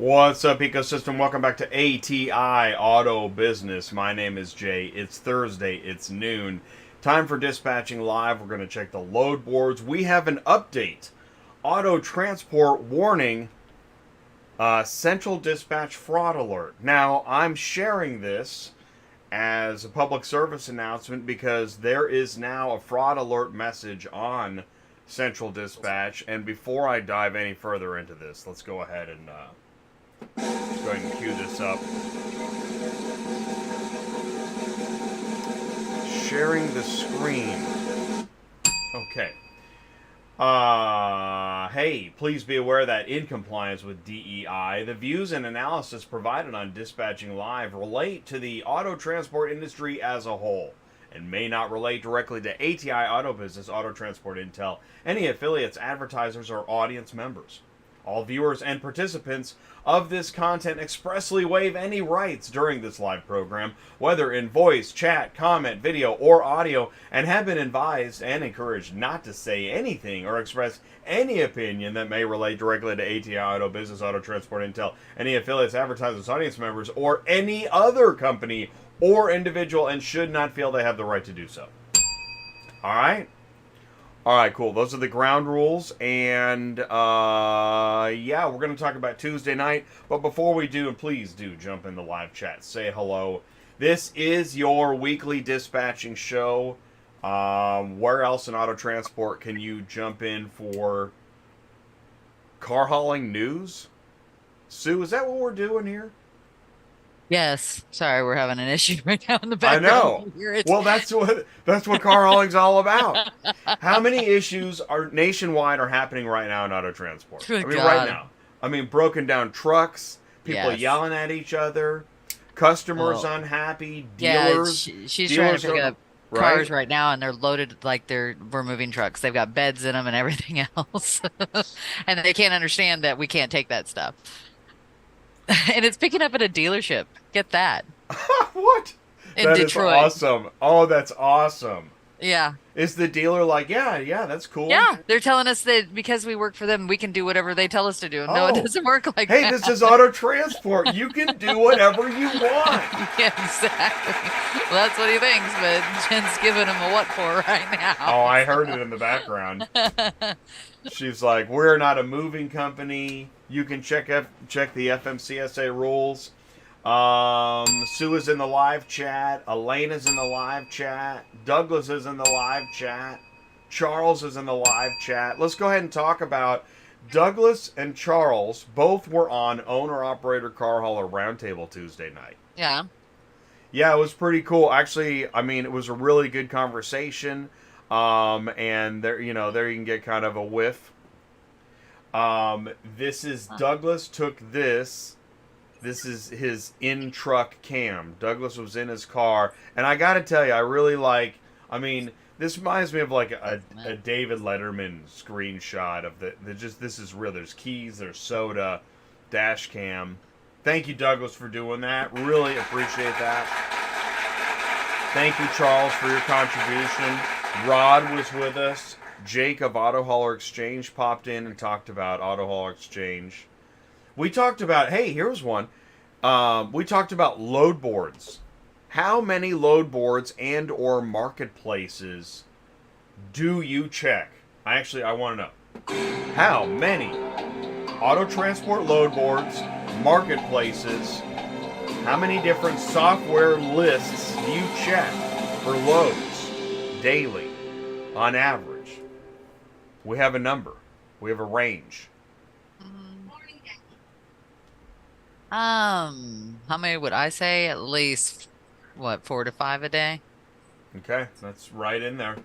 What's up, ecosystem? Welcome back to ATI Auto Business. My name is Jay. It's Thursday. It's noon. Time for dispatching live. We're going to check the load boards. We have an update. Auto transport warning. Central dispatch fraud alert. Now, I'm sharing this as a public service announcement because there is now a fraud alert message on Central Dispatch. And before I dive any further into this, let's go ahead and go ahead and cue this up. Sharing the screen. Okay. Hey, please be aware that in compliance with DEI, the views and analysis provided on Dispatching Live relate to the auto transport industry as a whole and may not relate directly to ATI Auto Business, Auto Transport Intel, any affiliates, advertisers, or audience members. All viewers and participants of this content expressly waive any rights during this live program, whether in voice, chat, comment, video, or audio, and have been advised and encouraged not to say anything or express any opinion that may relate directly to ATI Auto Business, Auto Transport Intel, any affiliates, advertisers, audience members, or any other company or individual, and should not feel they have the right to do so. All right? All right, cool. Those are the ground rules, and yeah, we're going to talk about Tuesday night. But before we do, and please do jump in the live chat, say hello. This is your weekly dispatching show. Where else in auto transport can you jump in for car hauling news? Sue, is that what we're doing here? Yes. Sorry, we're having an issue right now in the I background. know. Here it's Well, that's what car hauling's all about. How many issues are nationwide are happening right now in auto transport? I Good mean, right God. now. I mean, broken down trucks, people Yes. yelling at each other, customers Oh, unhappy, yeah. dealers. She's trying to Dealers pick don't up cars right. right now, and they're loaded like we're moving trucks. They've got beds in them and everything else, and they can't understand that we can't take that stuff. And it's picking up at a dealership. Get that What? in That is Detroit. awesome. Oh, that's awesome. Yeah. Is the dealer like, yeah, that's cool? Yeah, they're telling us that because we work for them, we can do whatever they tell us to do. No, it Oh, doesn't work like hey, this that. is auto transport. You can do whatever you want. Yeah, exactly. Well, that's what he thinks, but Jen's giving him a what for right now. Oh, I heard it in the background. She's like, "We're not a moving company. You can check the FMCSA rules." Sue is in the live chat. Elaine is in the live chat. Douglas is in the live chat. Charles is in the live chat. Let's go ahead and talk about Douglas and Charles. Both were on owner-operator Car Hauler Roundtable Tuesday night. Yeah. Yeah, it was pretty cool. Actually, I mean, it was a really good conversation. And there you can get kind of a whiff. This is Huh. Douglas took this. This is his in-truck cam. Douglas was in his car, and I got to tell you, I really like. I mean, this reminds me of like a David Letterman screenshot of this is real. There's keys, there's soda, dash cam. Thank you, Douglas, for doing that. Really appreciate that. Thank you, Charles, for your contribution. Rod was with us. Jake of Auto Hauler Exchange popped in and talked about Auto Hauler Exchange. We talked about, hey, here's one. We talked about load boards. How many load boards and or marketplaces do you check? I want to know. How many auto transport load boards, marketplaces, how many different software lists do you check for loads daily on average? We have a number. We have a range. How many would I say? At least, what, 4 to 5 a day? Okay, that's right in there.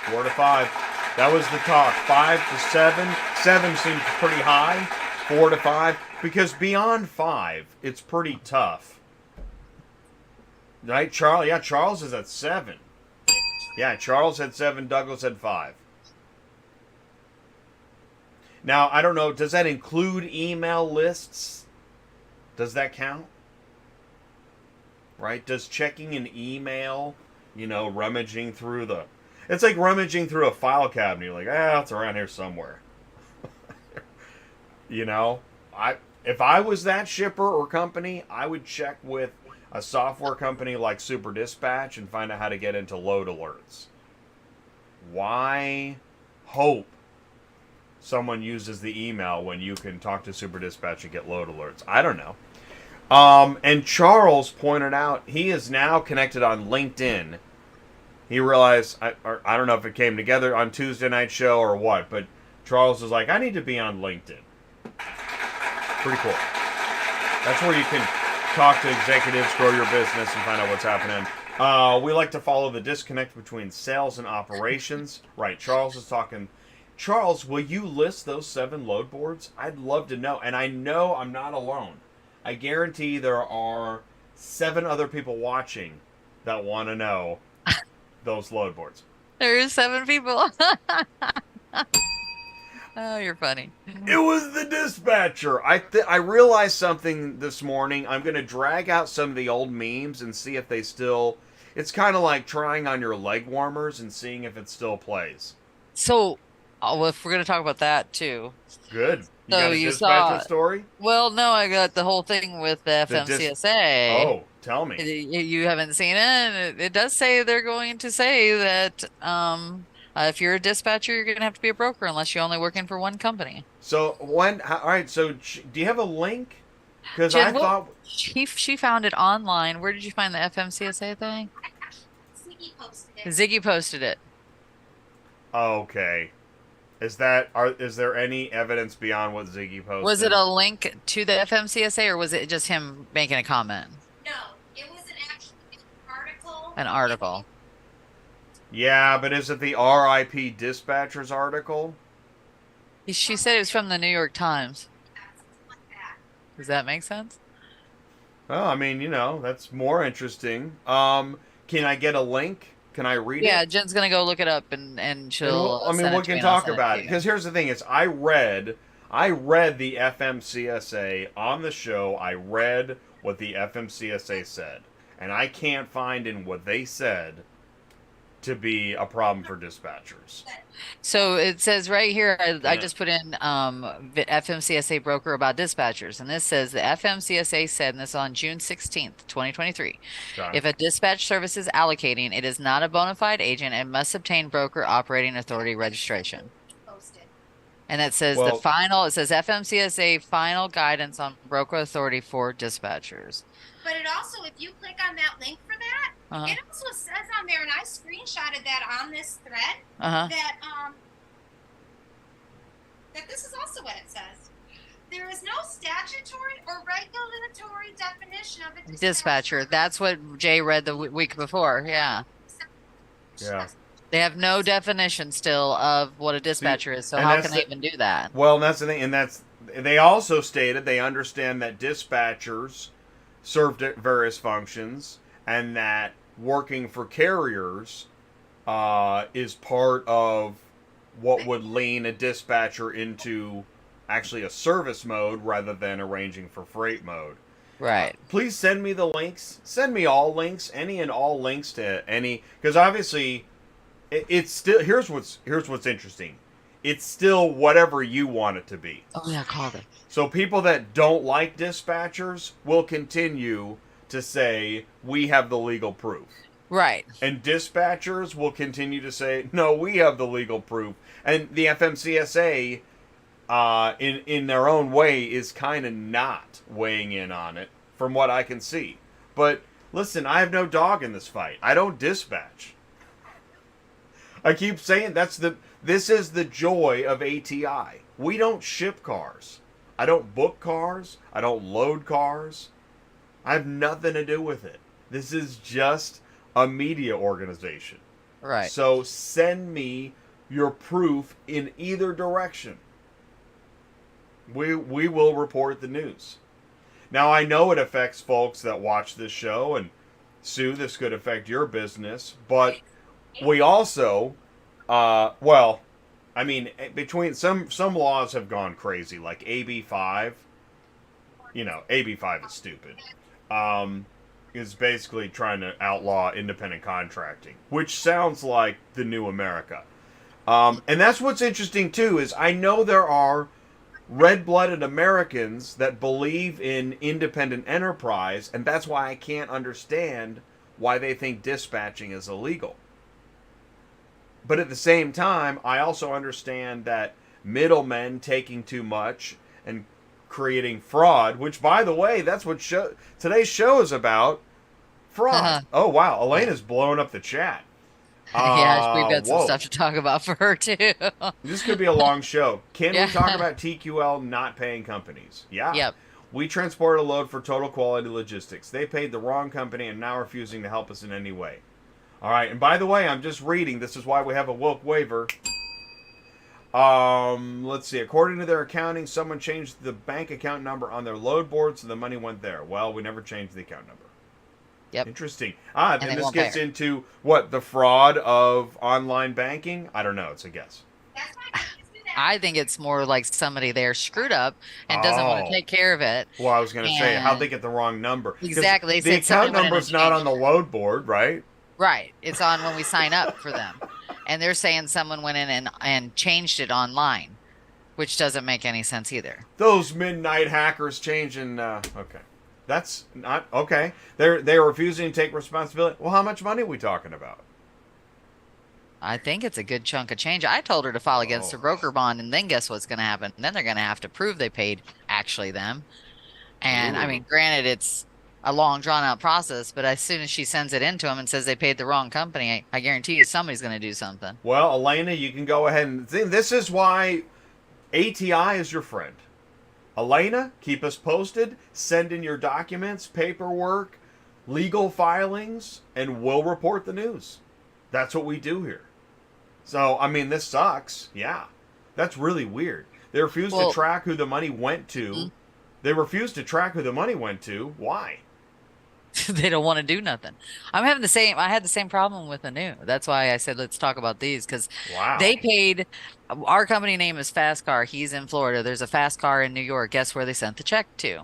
4 to 5. That was the talk. 5 to 7. 7 seems pretty high. 4 to 5. Because beyond 5, it's pretty tough. Right, Charles? Yeah, Charles is at 7. Yeah, Charles had 7, Douglas had 5. Now, I don't know, does that include email lists? Does that count? Right? Does checking an email, rummaging through the... It's like rummaging through a file cabinet. You're like, it's around here somewhere. I If I was that shipper or company, I would check with a software company like Super Dispatch and find out how to get into load alerts. Why hope someone uses the email when you can talk to Super Dispatch and get load alerts? I don't know. And Charles pointed out he is now connected on LinkedIn. He realized, I don't know if it came together on Tuesday night show or what, but Charles was like, I need to be on LinkedIn. Pretty cool. That's where you can talk to executives, grow your business, and find out what's happening. We like to follow the disconnect between sales and operations. Right, Charles is talking. Charles, will you list those 7 load boards? I'd love to know. And I know I'm not alone. I guarantee there are 7 other people watching that want to know those load boards. There are 7 people. Oh, you're funny. It was the dispatcher. I realized something this morning. I'm going to drag out some of the old memes and see if they still... It's kind of like trying on your leg warmers and seeing if it still plays. So, well, if we're going to talk about that too. Good. You So got a you dispatcher saw, story? well, no, I got the whole thing with the FMCSA. Oh, tell me. You haven't seen it. It does say they're going to say that if you're a dispatcher, you're going to have to be a broker unless you're only working for one company. So all right. So do you have a link? Because I thought she found it online. Where did you find the FMCSA thing? Ziggy posted it. Ziggy posted it. Okay. Is there any evidence beyond what Ziggy posted? Was it a link to the FMCSA or was it just him making a comment? No, it was an article. An article. Yeah, but is it the RIP Dispatchers article? She said it was from the New York Times. Does that make sense? Well, I mean, that's more interesting. Can I get a link? Can I read it? Yeah, Jen's gonna go look it up and she'll. I mean, we can talk about it because here's the thing: is I read the FMCSA on the show. I read what the FMCSA said, and I can't find in what they said to be a problem for dispatchers. So it says right here, I just put in FMCSA broker about dispatchers, and this says the FMCSA said, and this is on June 16th, 2023, Okay. if a dispatch service is allocating, it is not a bona fide agent and must obtain broker operating authority registration. And it says it says FMCSA final guidance on broker authority for dispatchers. But it also, if you click on that link for that, it also says on there, and I screenshotted that on this thread, that this is also what it says. There is no statutory or regulatory definition of a dispatcher. That's what Jay read the week before. Yeah. Yeah. They have no definition still of what a dispatcher is, so how can they even do that? Well, that's the thing, and they also stated they understand that dispatchers serve various functions, and that working for carriers is part of what would lean a dispatcher into actually a service mode rather than arranging for freight mode. Right. Please send me the links. Send me all links, any and all links to any, because obviously it's still here's what's interesting. It's still whatever you want it to be. Oh yeah, called it. So people that don't like dispatchers will continue to say we have the legal proof. Right. And dispatchers will continue to say no, we have the legal proof. And the FMCSA in their own way is kind of not weighing in on it from what I can see. But listen, I have no dog in this fight. I don't dispatch. I keep saying this is the joy of ATI. We don't ship cars. I don't book cars. I don't load cars. I have nothing to do with it. This is just a media organization. Right. So send me your proof in either direction. We will report the news. Now, I know it affects folks that watch this show, and Sue, this could affect your business, but we also, between some laws have gone crazy, like AB5. AB5 is stupid. Is basically trying to outlaw independent contracting, which sounds like the new America. And that's what's interesting too, is I know there are red-blooded Americans that believe in independent enterprise, and that's why I can't understand why they think dispatching is illegal. But at the same time, I also understand that middlemen taking too much and creating fraud, which, by the way, that's what today's show is about. Fraud. Oh, wow. Elena's blowing up the chat. Yeah, we've got some stuff to talk about for her, too. This could be a long show. Can we talk about TQL not paying companies? Yeah. Yep. We transported a load for Total Quality Logistics. They paid the wrong company and now refusing to help us in any way. All right. And by the way, I'm just reading. This is why we have a woke waiver. Let's see. According to their accounting, someone changed the bank account number on their load board, so the money went there. Well, we never changed the account number. Yep. Interesting. And this gets into what? The fraud of online banking? I don't know. It's a guess. I think it's more like somebody there screwed up and doesn't want to take care of it. Well, I was going to say, how'd they get the wrong number? Exactly. The account number's not on the load board, right? Right. It's on when we sign up for them. And they're saying someone went in and changed it online, which doesn't make any sense either. Those midnight hackers changing. Okay. That's not okay. They're refusing to take responsibility. Well, how much money are we talking about? I think it's a good chunk of change. I told her to file against the broker bond, and then guess what's going to happen? Then they're going to have to prove they paid actually them. And I mean, granted, it's a long, drawn-out process, but as soon as she sends it into them and says they paid the wrong company, I guarantee you somebody's going to do something. Well, Elena, you can go ahead and think. This is why ATI is your friend. Elena, keep us posted. Send in your documents, paperwork, legal filings, and we'll report the news. That's what we do here. So, I mean, this sucks. Yeah. That's really weird. They refuse to track who the money went to. Mm-hmm. They refuse to track who the money went to. Why? They don't want to do nothing. I had the same problem with Anu. That's why I said, let's talk about these, because they paid. Our company name is Fast Car. He's in Florida. There's a Fast Car in New York. Guess where they sent the check to?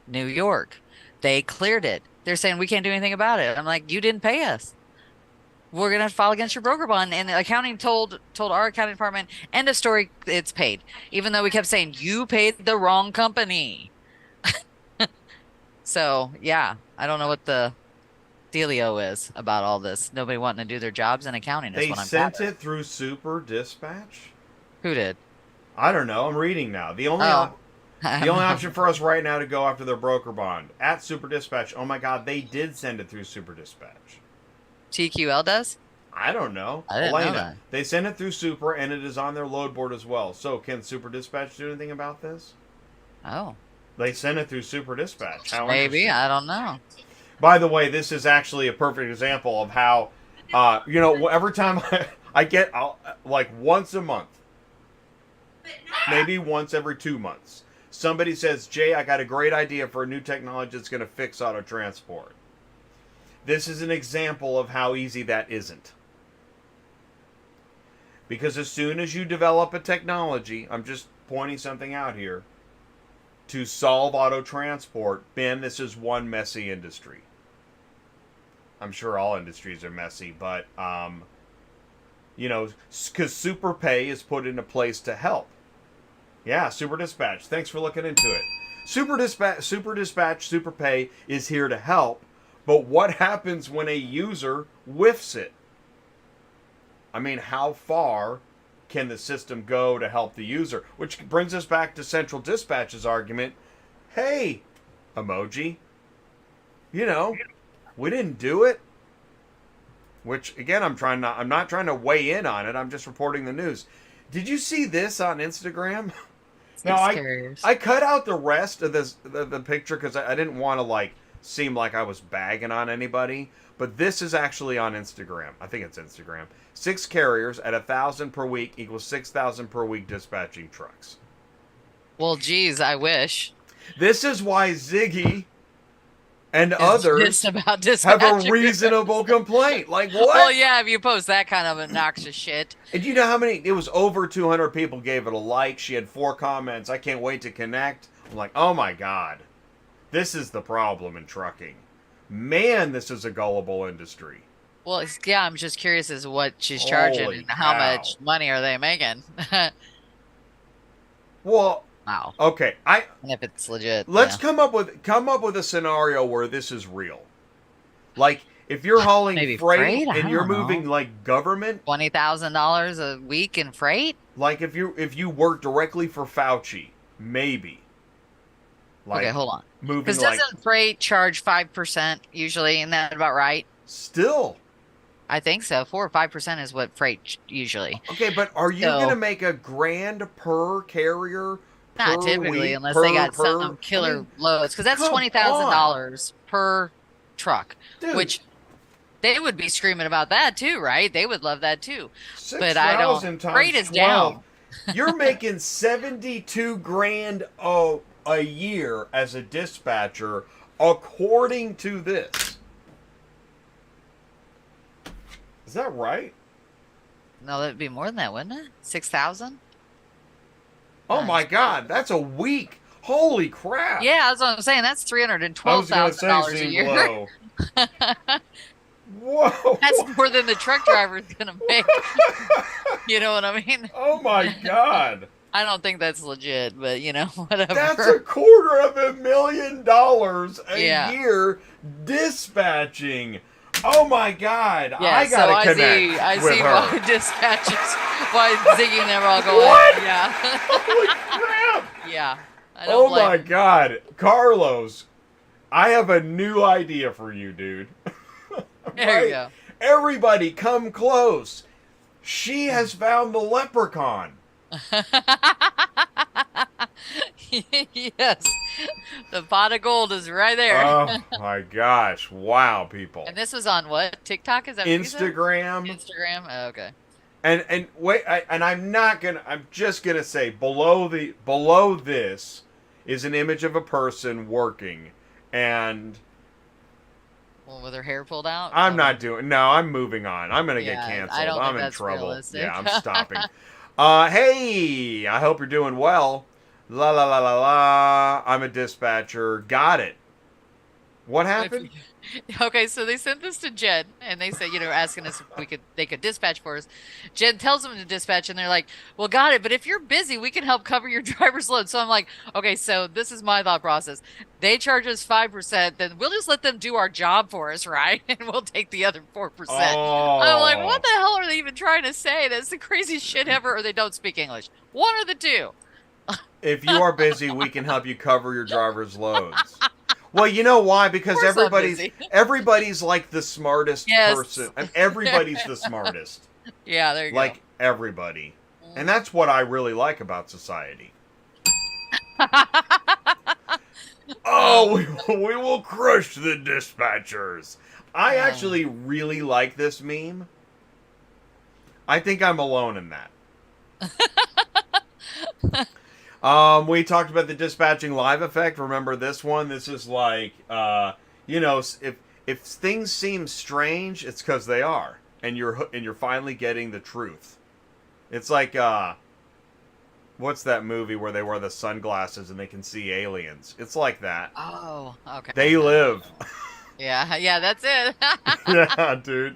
New York. They cleared it. They're saying we can't do anything about it. I'm like, you didn't pay us. We're going to file against your broker bond. And the accounting told our accounting department, end of story, it's paid. Even though we kept saying, you paid the wrong company. So, yeah, I don't know what the dealio is about all this. Nobody wanting to do their jobs in accounting is what I'm They sent it through Super Dispatch? Who did? I don't know. I'm reading now. The only option for us right now to go after their broker bond at Super Dispatch. Oh, my God, they did send it through Super Dispatch. TQL does? I don't know. I didn't know that. They sent it through Super, and it is on their load board as well. So, can Super Dispatch do anything about this? Oh. They sent it through Super Dispatch. How Maybe. I don't know. By the way, this is actually a perfect example of how, every time I get, like once a month, maybe once every 2 months, somebody says, Jay, I got a great idea for a new technology that's going to fix auto transport. This is an example of how easy that isn't. Because as soon as you develop a technology, I'm just pointing something out here, to solve auto transport, man, this is one messy industry. I'm sure all industries are messy, but, because Super Pay is put into place to help. Yeah, Super Dispatch. Thanks for looking into it. Super Dispatch, Super Pay is here to help, but what happens when a user whiffs it? I mean, how far can the system go to help the user? Which brings us back to Central Dispatch's argument. Hey, emoji, we didn't do it. Which, again, I'm not trying to weigh in on it. I'm just reporting the news. Did you see this on Instagram? Now, I cut out the rest of the picture because I didn't want to, seem like I was bagging on anybody. But this is actually on Instagram. I think it's Instagram. 6 carriers at 1,000 per week equals 6,000 per week dispatching trucks. Well, geez, I wish. This is why Ziggy and others have a reasonable complaint. Like, what? Well, yeah, if you post that kind of obnoxious shit. And you know how many? It was over 200 people gave it a like. She had 4 comments. I can't wait to connect. I'm like, oh my God. This is the problem in trucking. Man, this is a gullible industry. Well, yeah, I'm just curious as to what she's charging and how much money are they making. Well, Wow. Okay, And if it's legit, let's come up with a scenario where this is real. Like if you're hauling maybe freight I and you're don't know. moving like government, $20,000 a week in freight. like if you work directly for Fauci, maybe. Like, okay, hold on. Moving because doesn't freight charge 5% usually? Isn't that about right? Still. I think so. 4 or 5% is what freight usually. Okay, but are you gonna make $1,000 per carrier? Not typically, unless they got some killer loads, because that's $20,000 per truck, dude, which they would be screaming about that too, right? They would love that too. 6, but I don't. Freight is down. You're making $72,000 a year as a dispatcher, according to this. Is that right? No, that'd be more than that, wouldn't it? 6,000. Oh my God, that's a week! Holy crap! Yeah, that's what I'm saying. That's $312,000 a year. Low. Whoa! That's more than the truck driver's gonna make. You know what I mean? Oh my God! I don't think that's legit, but whatever. That's $250,000 a year dispatching. Oh my God! Yeah, I gotta connect. I see her. Why dispatches, why Ziggy never all go what? up. Yeah. Holy crap! Yeah. Oh my God, Carlos! I have a new idea for you, dude. There you go. Everybody, come close. She has found the leprechaun. Yes, the pot of gold is right there. Oh my gosh! Wow, people. And this was on what? TikTok? Is that Instagram? Instagram. Oh, okay. And wait, I'm just gonna say below this is an image of a person working, and with her hair pulled out. I'm moving on. I'm gonna get canceled. I'm in trouble. Realistic. Yeah, I'm stopping. Hey, I hope you're doing well. La la la la la. I'm a dispatcher. Got it. What happened? Okay, so they sent this to Jen, and they said, asking us if they could dispatch for us. Jen tells them to dispatch, and they're like, "Well, got it. But if you're busy, we can help cover your driver's load." So I'm like, "Okay, so this is my thought process. They charge us 5%, then we'll just let them do our job for us, right? And we'll take the other 4%." Oh. I'm like, "What the hell are they even trying to say? That's the craziest shit ever." Or they don't speak English. One or the two. If you are busy, we can help you cover your driver's loads. Well, you know why? Because everybody's like the smartest person. And everybody's the smartest. Yeah, there you go. Like everybody. And that's what I really like about society. Oh, we will crush the dispatchers. I actually really like this meme. I think I'm alone in that. We talked about the dispatching live effect. Remember this one? This is like, if things seem strange, it's because they are, and you're finally getting the truth. It's like, what's that movie where they wear the sunglasses and they can see aliens? It's like that. Oh, okay. They live. Yeah, that's it. Yeah, dude.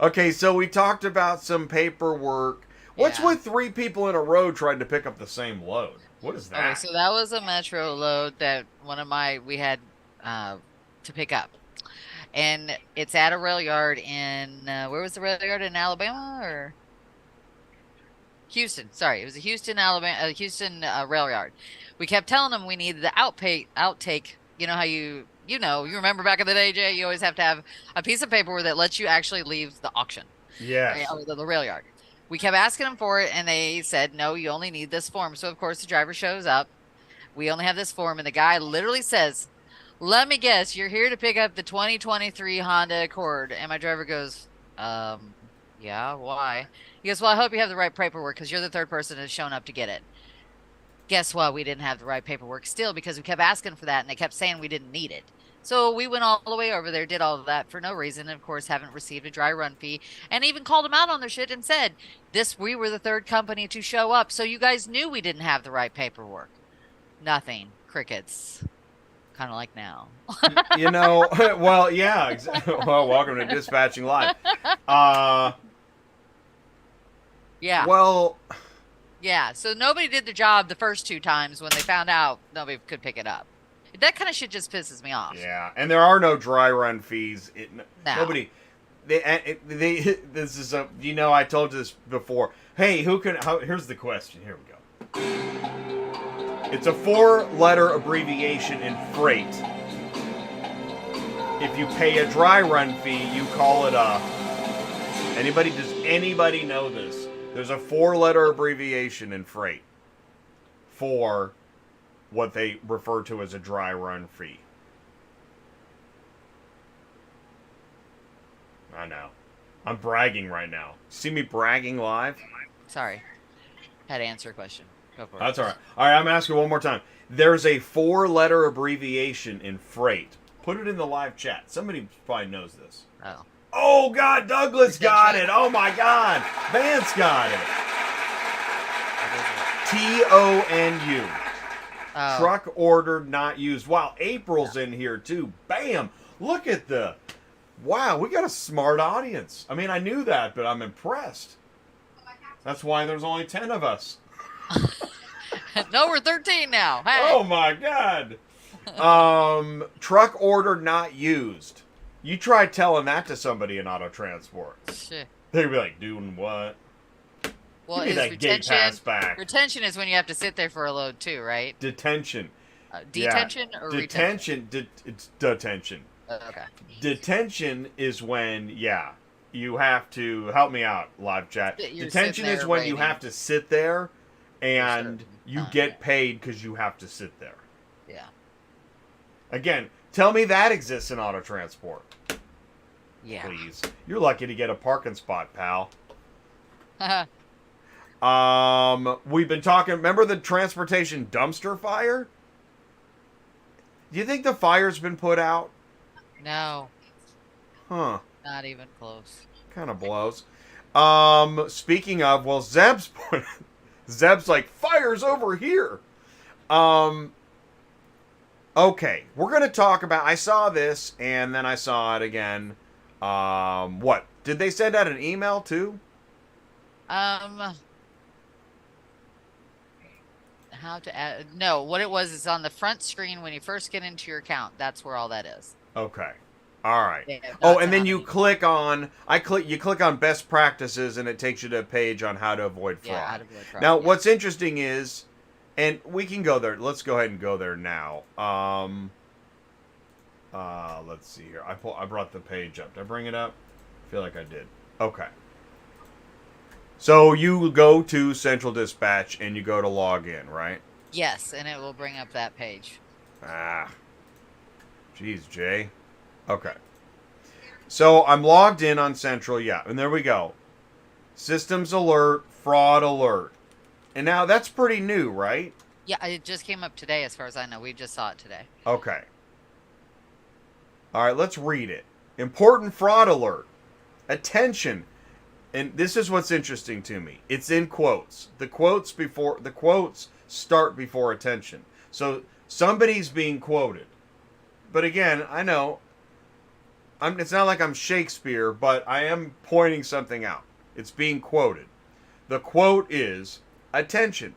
Okay, so we talked about some paperwork. What's with 3 people in a row trying to pick up the same load? What is that? Okay, so that was a metro load that we had to pick up. And it's at a rail yard in, where was the rail yard, in Alabama or? Houston, sorry. It was a Houston, Alabama, Houston rail yard. We kept telling them we needed the outtake. You know how you remember back in the day, Jay, you always have to have a piece of paper that lets you actually leave the auction. Yeah. The rail yard. We kept asking them for it, and they said, no, you only need this form. So, of course, the driver shows up. We only have this form, and the guy literally says, "Let me guess, you're here to pick up the 2023 Honda Accord." And my driver goes, yeah, why? He goes, "Well, I hope you have the right paperwork because you're the third person that's shown up to get it." Guess what? We didn't have the right paperwork still because we kept asking for that, and they kept saying we didn't need it. So we went all the way over there, did all of that for no reason, and of course haven't received a dry run fee, and even called them out on their shit and said, we were the third company to show up, so you guys knew we didn't have the right paperwork. Nothing. Crickets. Kind of like now. Well, yeah. Well, welcome to Dispatching Live. Yeah. Well, Yeah, so nobody did the job the first 2 times when they found out nobody could pick it up. That kind of shit just pisses me off. Yeah, and there are no dry run fees. No. Nobody. This is a. You know, I told you this before. Hey, here's the question. Here we go. It's a 4-letter abbreviation in freight. If you pay a dry run fee, you call it a. Does anybody know this? There's a 4-letter abbreviation in freight for what they refer to as a dry run fee. I know. I'm bragging right now. See me bragging live? Sorry. Had to answer a question. Go for it. That's all right. All right, I'm asking one more time. There's a 4-letter abbreviation in freight. Put it in the live chat. Somebody probably knows this. Oh. Oh, God, Douglas got it. Oh, my God. Vance got it. TONU. Oh. Truck ordered, not used. Wow, April's in here, too. Bam. Look at the... Wow, we got a smart audience. I mean, I knew that, but I'm impressed. That's why there's only 10 of us. No, we're 13 now. Hey. Oh, my God. Truck ordered, not used. You try telling that to somebody in auto transport. Shit. They'd be like, doing what? Well, Give me that gate pass back. Retention is when you have to sit there for a load too, right? Detention. Detention or retention? It's detention. Okay. Detention is when, you have to help me out, live chat. Detention is when you have to sit there and you get paid because you have to sit there. Yeah. Again, tell me that exists in auto transport. Yeah. Please. You're lucky to get a parking spot, pal. We've been talking, remember the transportation dumpster fire? Do you think the fire's been put out? No. Huh. Not even close. Kind of blows. Speaking of, well, Zeb's like, fire's over here. Okay, we're going to talk about, I saw this, and then I saw it again. What? Did they send out an email, too? How to add, no, what it was is on the front screen when you first get into your account. That's where all that is. Okay. All right. Yeah, oh, and then you click on, you click on best practices, and it takes you to a page on how to avoid fraud. Yeah, how to avoid fraud. Now, what's interesting is, and we can go there. Let's go ahead and go there now. Let's see here. I brought the page up. Did I bring it up? I feel like I did. Okay. So you go to Central Dispatch and you go to log in, right? Yes, and it will bring up that page. Jeez, Jay. Okay. So I'm logged in on Central, and there we go. Systems alert, fraud alert. And now that's pretty new, right? Yeah, it just came up today as far as I know. We just saw it today. Okay. All right, let's read it. Important fraud alert. Attention. And this is what's interesting to me. It's in quotes. The quotes start before attention. So somebody's being quoted. But again, I know it's not like I'm Shakespeare, but I am pointing something out. It's being quoted. The quote is, attention.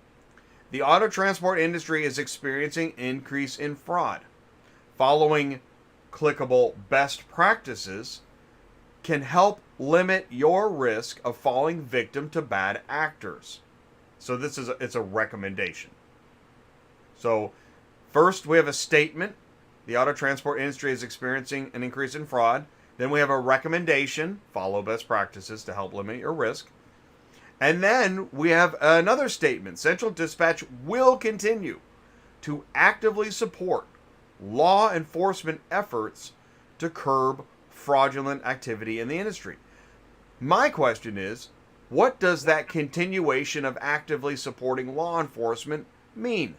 The auto transport industry is experiencing increase in fraud. Following clickable best practices can help limit your risk of falling victim to bad actors. So it's a recommendation. So first we have a statement. The auto transport industry is experiencing an increase in fraud. Then we have a recommendation. Follow best practices to help limit your risk. And then we have another statement. Central Dispatch will continue to actively support law enforcement efforts to curb fraudulent activity in the industry. My question is, what does that continuation of actively supporting law enforcement mean?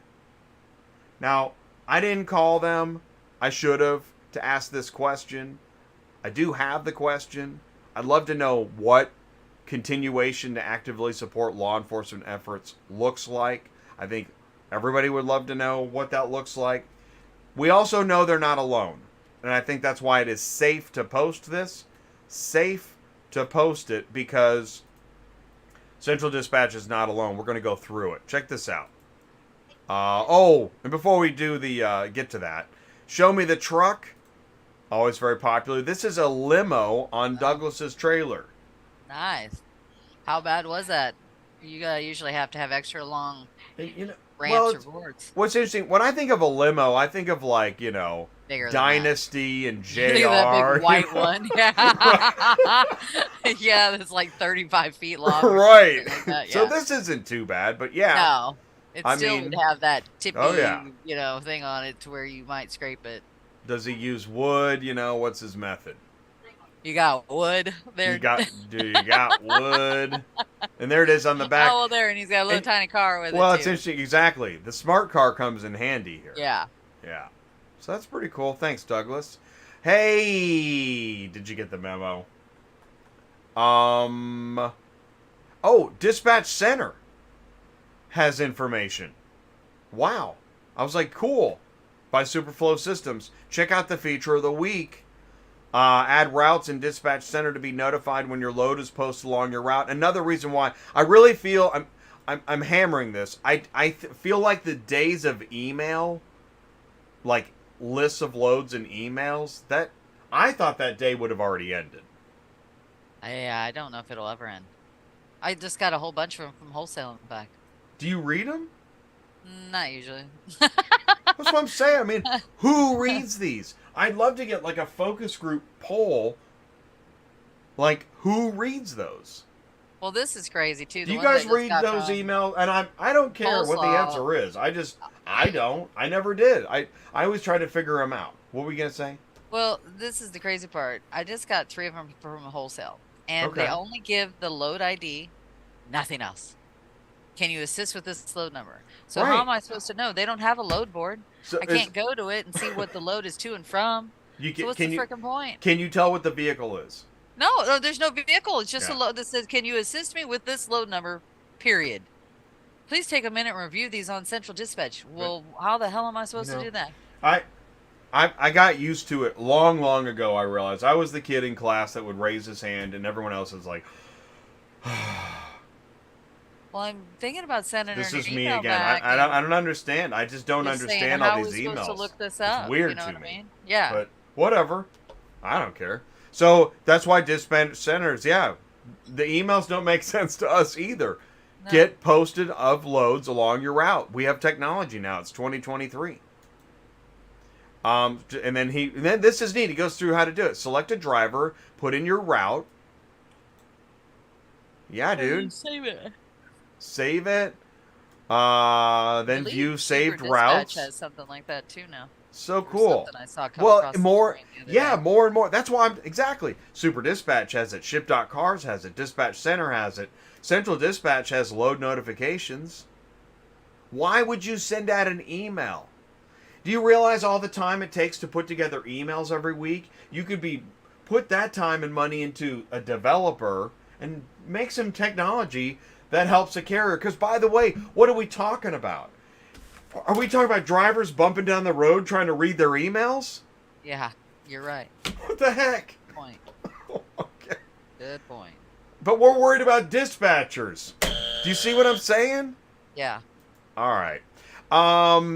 Now, I didn't call them. I should have to ask this question. I do have the question. I'd love to know what continuation to actively support law enforcement efforts looks like. I think everybody would love to know what that looks like. We also know they're not alone. And I think that's why it is safe to post this. Safe to post it because Central Dispatch is not alone. We're going to go through it. Check this out. And before we do the get to that, show me the truck. Always very popular. This is a limo on Douglas's trailer. Nice. How bad was that? You usually have to have extra long ramps or boards. What's interesting, when I think of a limo, I think of like, Bigger Dynasty and JR. Look at that big white one. Yeah, that's like 35 feet long. Right. Like that, yeah. So this isn't too bad, but yeah. No. It still would have that tippy, thing on it to where you might scrape it. Does he use wood? What's his method? You got wood there. You got wood. And there it is on the back. Oh, well, there, and he's got a little tiny car with it, Well, it's interesting. Exactly. The smart car comes in handy here. Yeah. Yeah. So that's pretty cool. Thanks, Douglas. Hey, did you get the memo? Dispatch Center has information. Wow. I was like, cool. By Superflow Systems. Check out the feature of the week. Add routes in Dispatch Center to be notified when your load is posted along your route. Another reason why I really feel I'm hammering this. I feel like the days of email, like lists of loads and emails, that I thought that day would have already ended. I don't know if it'll ever end. I just got a whole bunch of them from wholesale in fact. Do you read them? Not usually. That's what I'm saying. I mean, who reads these? I'd love to get like a focus group poll. Like, who reads those? Well, this is crazy too. Do you guys read those emails? And I don't care what the answer is. I don't. I never did. I always try to figure them out. What were you gonna say? Well, this is the crazy part. I just got 3 of them from wholesale, and they only give the load ID, nothing else. Can you assist with this load number? So how am I supposed to know? They don't have a load board. So I can't go to it and see what the load is to and from. So what's the freaking point? Can you tell what the vehicle is? No, there's no vehicle. It's just a load that says, can you assist me with this load number, period. Please take a minute and review these on Central Dispatch. Well, how the hell am I supposed to do that? I got used to it long ago. I realized I was the kid in class that would raise his hand and everyone else is like, well, I'm thinking about sending this her an is me email again. back I don't understand. I just don't understand all these emails. How are we supposed to look this up? It's weird you know to what me. I mean? Yeah. But whatever. I don't care. So that's why dispatch centers, the emails don't make sense to us either. No. Get posted of loads along your route. We have technology now. It's 2023. And then this is neat. He goes through how to do it. Select a driver, put in your route. Yeah, dude. Save it. Save it. Then view saved routes. Has something like that too now. So cool. I saw more and more. That's why exactly. Super Dispatch has it. Ship.Cars has it. Dispatch Center has it. Central Dispatch has load notifications. Why would you send out an email? Do you realize all the time it takes to put together emails every week? You could put that time and money into a developer and make some technology that helps a carrier. Because, by the way, what are we talking about? Are we talking about drivers bumping down the road trying to read their emails? Yeah, you're right. What the heck? Good point. Okay. Good point. But we're worried about dispatchers. Do you see what I'm saying? Yeah. All right.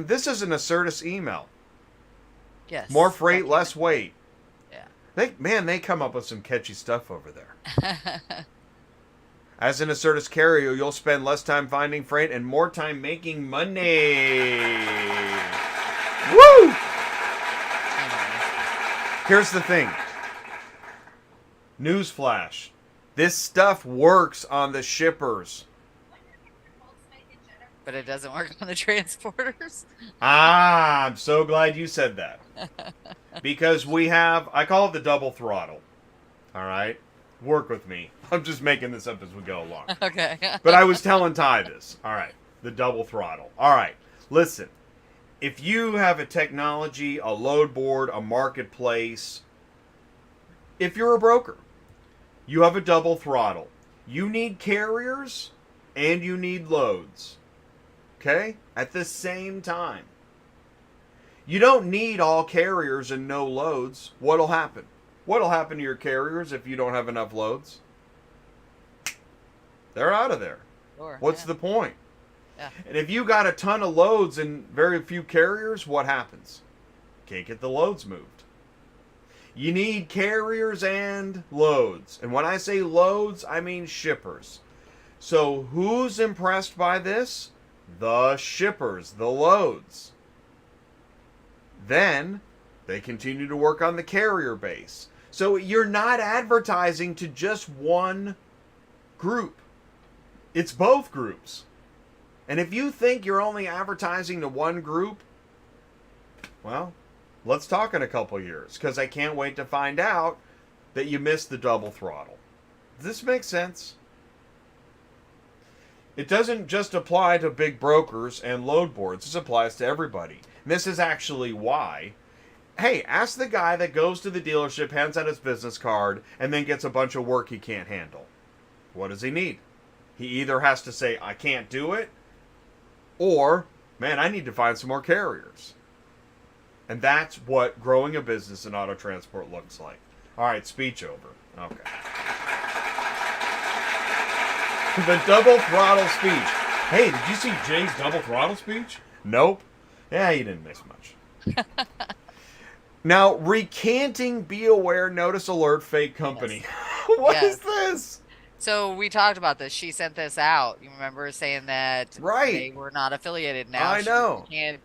This is an Acertus email. Yes. More freight, less weight. Yeah. They come up with some catchy stuff over there. As an Acertus carrier, you'll spend less time finding freight and more time making money. Woo! Here's the thing. Newsflash. This stuff works on the shippers. But it doesn't work on the transporters. I'm so glad you said that. Because I call it the double throttle. All right? Work with me. I'm just making this up as we go along. Okay. But I was telling Ty this. All right. The double throttle. All right. Listen. If you have a technology, a load board, a marketplace, if you're a broker, you have a double throttle. You need carriers and you need loads. Okay? At the same time. You don't need all carriers and no loads. What'll happen? What'll happen to your carriers if you don't have enough loads? They're out of there. Sure, What's the point? Yeah. And if you got a ton of loads and very few carriers, what happens? Can't get the loads moved. You need carriers and loads. And when I say loads, I mean shippers. So who's impressed by this? The shippers, the loads. Then they continue to work on the carrier base. So you're not advertising to just one group. It's both groups. And if you think you're only advertising to one group, well, let's talk in a couple years, because I can't wait to find out that you missed the double throttle. Does this make sense? It doesn't just apply to big brokers and load boards. This applies to everybody. And this is actually why. Hey, ask the guy that goes to the dealership, hands out his business card, and then gets a bunch of work he can't handle. What does he need? He either has to say, I can't do it, or, man, I need to find some more carriers. And that's what growing a business in auto transport looks like. All right, speech over. Okay. The double throttle speech. Hey, did you see Jay's double throttle speech? Nope. Yeah, you didn't miss much. Now, recanting, be aware, notice alert, fake company. Yes. What is this? So we talked about this. She sent this out. You remember saying that they were not affiliated now. I know. It,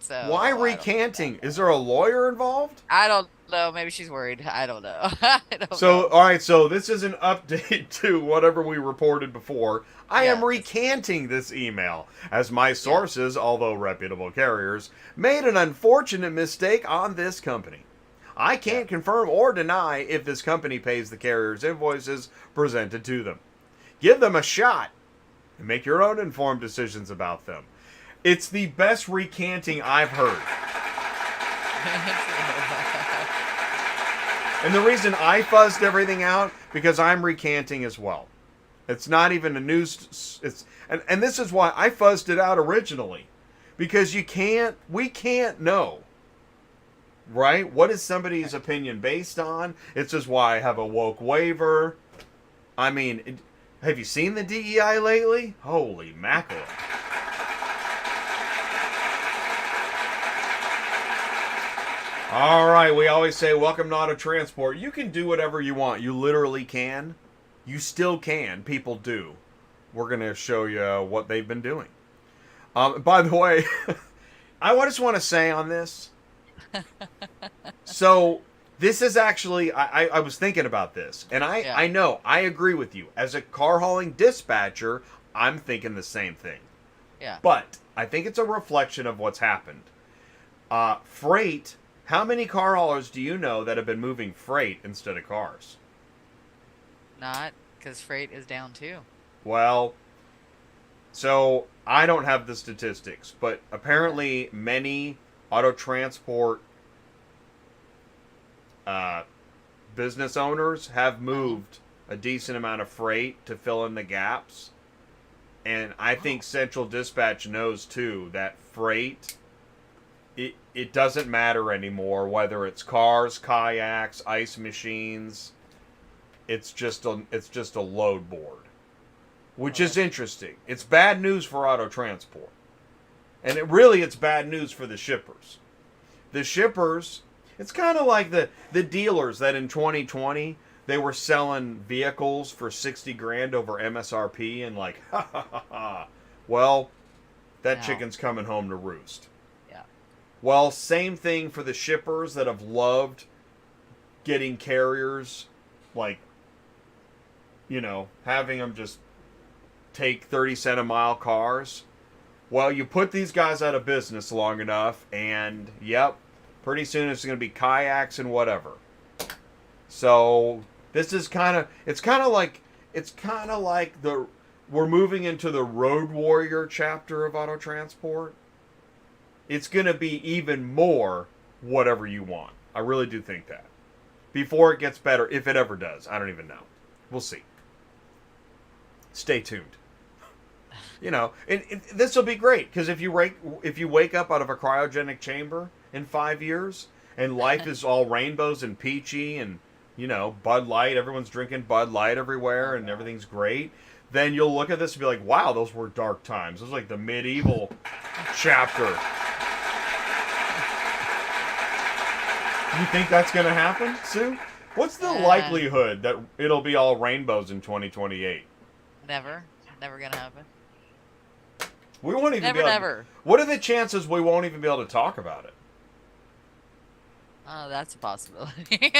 so why recanting? Is there a lawyer involved? I don't know. Maybe she's worried. I don't know. All right. So this is an update to whatever we reported before. I am recanting this email, as my sources, although reputable carriers, made an unfortunate mistake on this company. I can't confirm or deny if this company pays the carrier's invoices presented to them. Give them a shot and make your own informed decisions about them. It's the best recanting I've heard. And the reason I fuzzed everything out, because I'm recanting as well. It's not even a news... And this is why I fuzzed it out originally. Because we can't know. Right? What is somebody's opinion based on? It's just why I have a woke waiver. I mean, have you seen the DEI lately? Holy mackerel. All right, we always say, welcome to Auto Transport. You can do whatever you want. You literally can. You still can. People do. We're going to show you what they've been doing. By the way, I just want to say on this. So, this is actually, I was thinking about this. And I know, I agree with you. As a car hauling dispatcher, I'm thinking the same thing. Yeah. But I think it's a reflection of what's happened. Freight... How many car haulers do you know that have been moving freight instead of cars? Not, because freight is down too. Well, so I don't have the statistics, but apparently many auto transport business owners have moved a decent amount of freight to fill in the gaps. And I think Central Dispatch knows too that freight... It doesn't matter anymore whether it's cars, kayaks, ice machines. It's just a load board, which is interesting. It's bad news for auto transport, and it's bad news for the shippers. The shippers, it's kind of like the dealers that in 2020 they were selling vehicles for $60,000 over MSRP and like, ha ha ha ha. Well, that chicken's coming home to roost. Well, same thing for the shippers that have loved getting carriers, like, having them just take 30 cent a mile cars. Well, you put these guys out of business long enough, and, pretty soon it's going to be kayaks and whatever. So, this is it's kind of like we're moving into the road warrior chapter of auto transport. It's going to be even more whatever you want. I really do think that. Before it gets better, if it ever does. I don't even know. We'll see. Stay tuned. And this will be great, because if you wake up out of a cryogenic chamber in 5 years, and life is all rainbows and peachy, and, Bud Light, everyone's drinking Bud Light everywhere, and everything's great, then you'll look at this and be like, wow, those were dark times. It was like the medieval chapter. You think that's going to happen, Sue? What's the likelihood that it'll be all rainbows in 2028? Never gonna happen. We won't even never. What are the chances we won't even be able to talk about it? Oh, that's a possibility.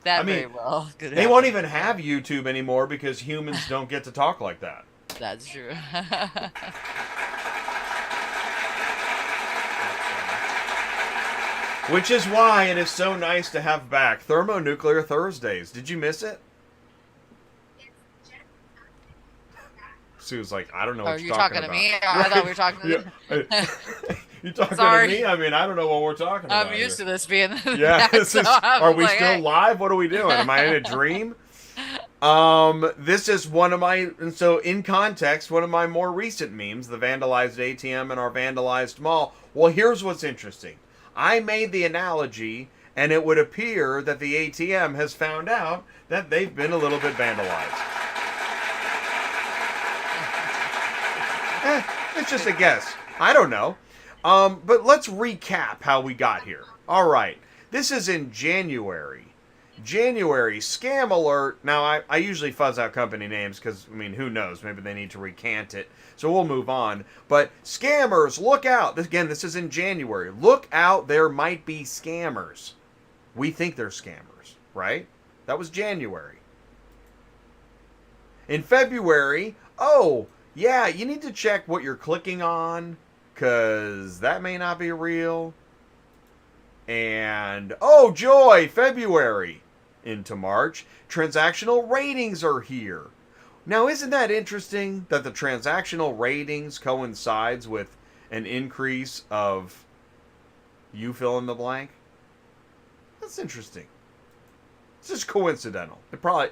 Very well could they won't even have YouTube anymore because humans don't get to talk like that. That's true. Which is why it is so nice to have back Thermonuclear Thursdays. Did you miss it? Sue's like, I don't know what you're talking about. Are you talking to me? I thought we were talking to you. You talking Sorry. to me? I mean, I don't know what we're talking about. I'm used to this being. Yeah, are we still live? What are we doing? Am I in a dream? This is one of my, and so in context, one of my more recent memes, the vandalized ATM and our vandalized mall. Well, here's what's interesting. I made the analogy, and it would appear that the ATM has found out that they've been a little bit vandalized. It's just a guess. I don't know. But let's recap how we got here. All right. This is in January. January, scam alert. Now, I usually fuzz out company names because, I mean, who knows? Maybe they need to recant it. So we'll move on. But scammers, look out. This is in January. Look out, there might be scammers. We think they're scammers, right? That was January. In February, oh, yeah, you need to check what you're clicking on because that may not be real. And, oh, joy, February into March, transactional ratings are here. Now, isn't that interesting that the transactional ratings coincides with an increase of you fill in the blank? That's interesting. It's just coincidental. It probably,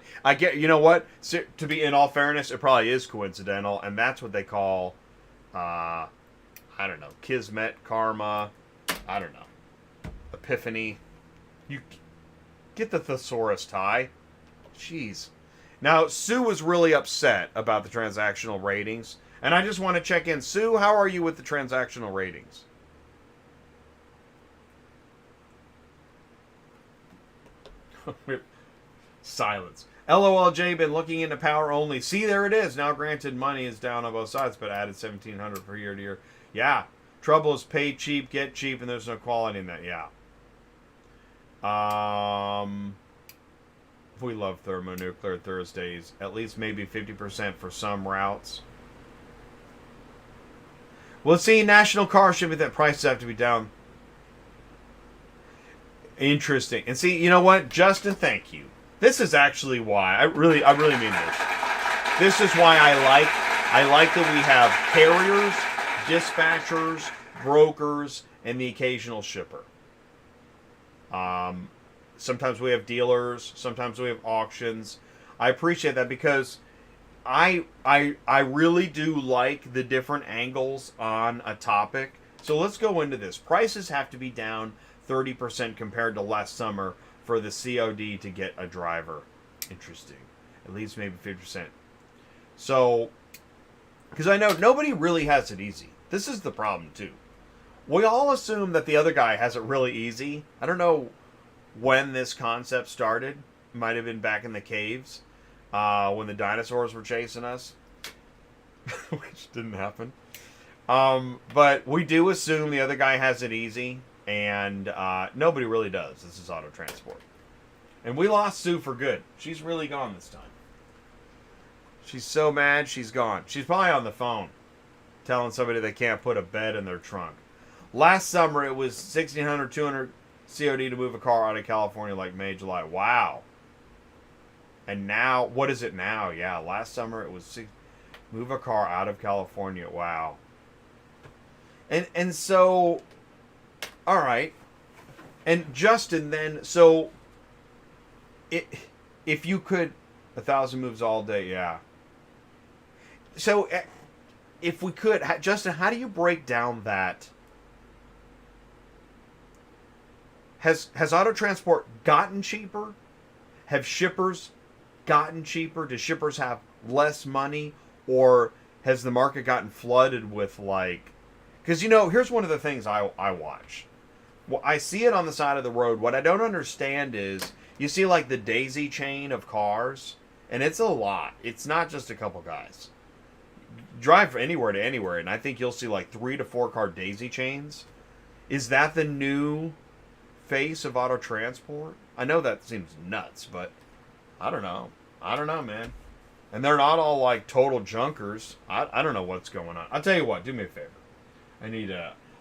you know what? To be in all fairness, it probably is coincidental, and that's what they call, I don't know, kismet, karma, I don't know, epiphany. You get the thesaurus tie. Jeez. Now, Sue was really upset about the transactional ratings, and I just want to check in. Sue, how are you with the transactional ratings? Silence. LOLJ been looking into power only. See, there it is. Now, granted, money is down on both sides, but added $1,700 per year to year. Yeah. Trouble is pay cheap, get cheap, and there's no quality in that. Yeah. We love Thermonuclear Thursdays. At least maybe 50% for some routes. Well, see, national car shipping, that prices have to be down. Interesting. And see, you know what? Justin, thank you. This is actually why. I really mean this. This is why I like that we have carriers, dispatchers, brokers, and the occasional shipper. Sometimes we have dealers. Sometimes we have auctions. I appreciate that because I really do like the different angles on a topic. So let's go into this. Prices have to be down 30% compared to last summer for the COD to get a driver. Interesting. At least maybe 50%. So, because I know nobody really has it easy. This is the problem, too. We all assume that the other guy has it really easy. I don't know when this concept started. It might have been back in the caves when the dinosaurs were chasing us, which didn't happen. But we do assume the other guy has it easy, and nobody really does. This is auto transport. And we lost Sue for good. She's really gone this time. She's so mad she's gone. She's probably on the phone telling somebody they can't put a bed in their trunk. Last summer, it was $1,600, $200 COD to move a car out of California like May, July. Wow. And now, what is it now? Yeah, last summer it was move a car out of California. Wow. And so, all right. And Justin then, so, if you could, 1,000 moves all day, yeah. So, if we could, Justin, how do you break down that? Has auto transport gotten cheaper? Have shippers gotten cheaper? Do shippers have less money? Or has the market gotten flooded with, like... Because, here's one of the things I watch. Well, I see it on the side of the road. What I don't understand is, you see, like, the daisy chain of cars, and it's a lot. It's not just a couple guys. Drive from anywhere to anywhere, and I think you'll see, like, 3 to 4 car daisy chains. Is that the new face of auto transport? I know that seems nuts, but I don't know. I don't know, man. And they're not all, like, total junkers. I don't know what's going on. I'll tell you what. Do me a favor. I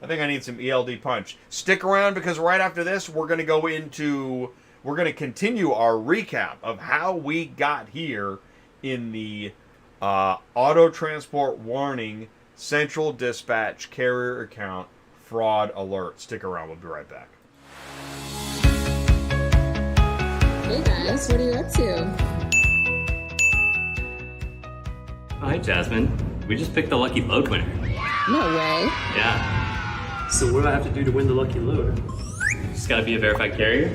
think I need some ELD punch. Stick around, because right after this, we're going to continue our recap of how we got here in the auto transport warning central dispatch carrier account fraud alert. Stick around. We'll be right back. Hey guys, what are you up to? Hi, Jasmine. We just picked the lucky load winner. No way. Yeah. So what do I have to do to win the lucky load? Just gotta be a verified carrier.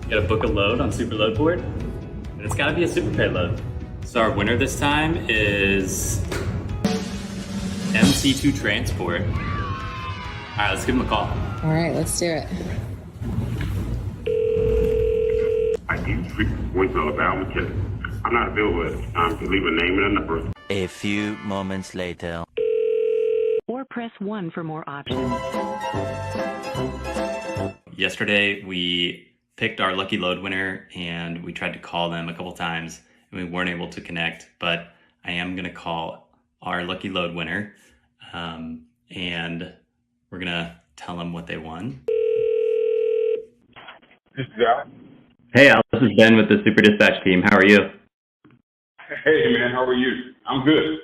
You gotta book a load on Super Loadboard. And it's gotta be a Super Pay load. So our winner this time is MC2 Transport. All right, let's give him a call. All right, let's do it. I need to voicemail about because I'm not available at the time to leave a name and a number. A few moments later. Or press 1 for more options. Yesterday, we picked our lucky load winner and we tried to call them a couple times and we weren't able to connect, but I am going to call our lucky load winner and we're going to tell them what they won. This is Al. Hey, Al, this is Ben with the Super Dispatch team. How are you? Hey, man, how are you? I'm good.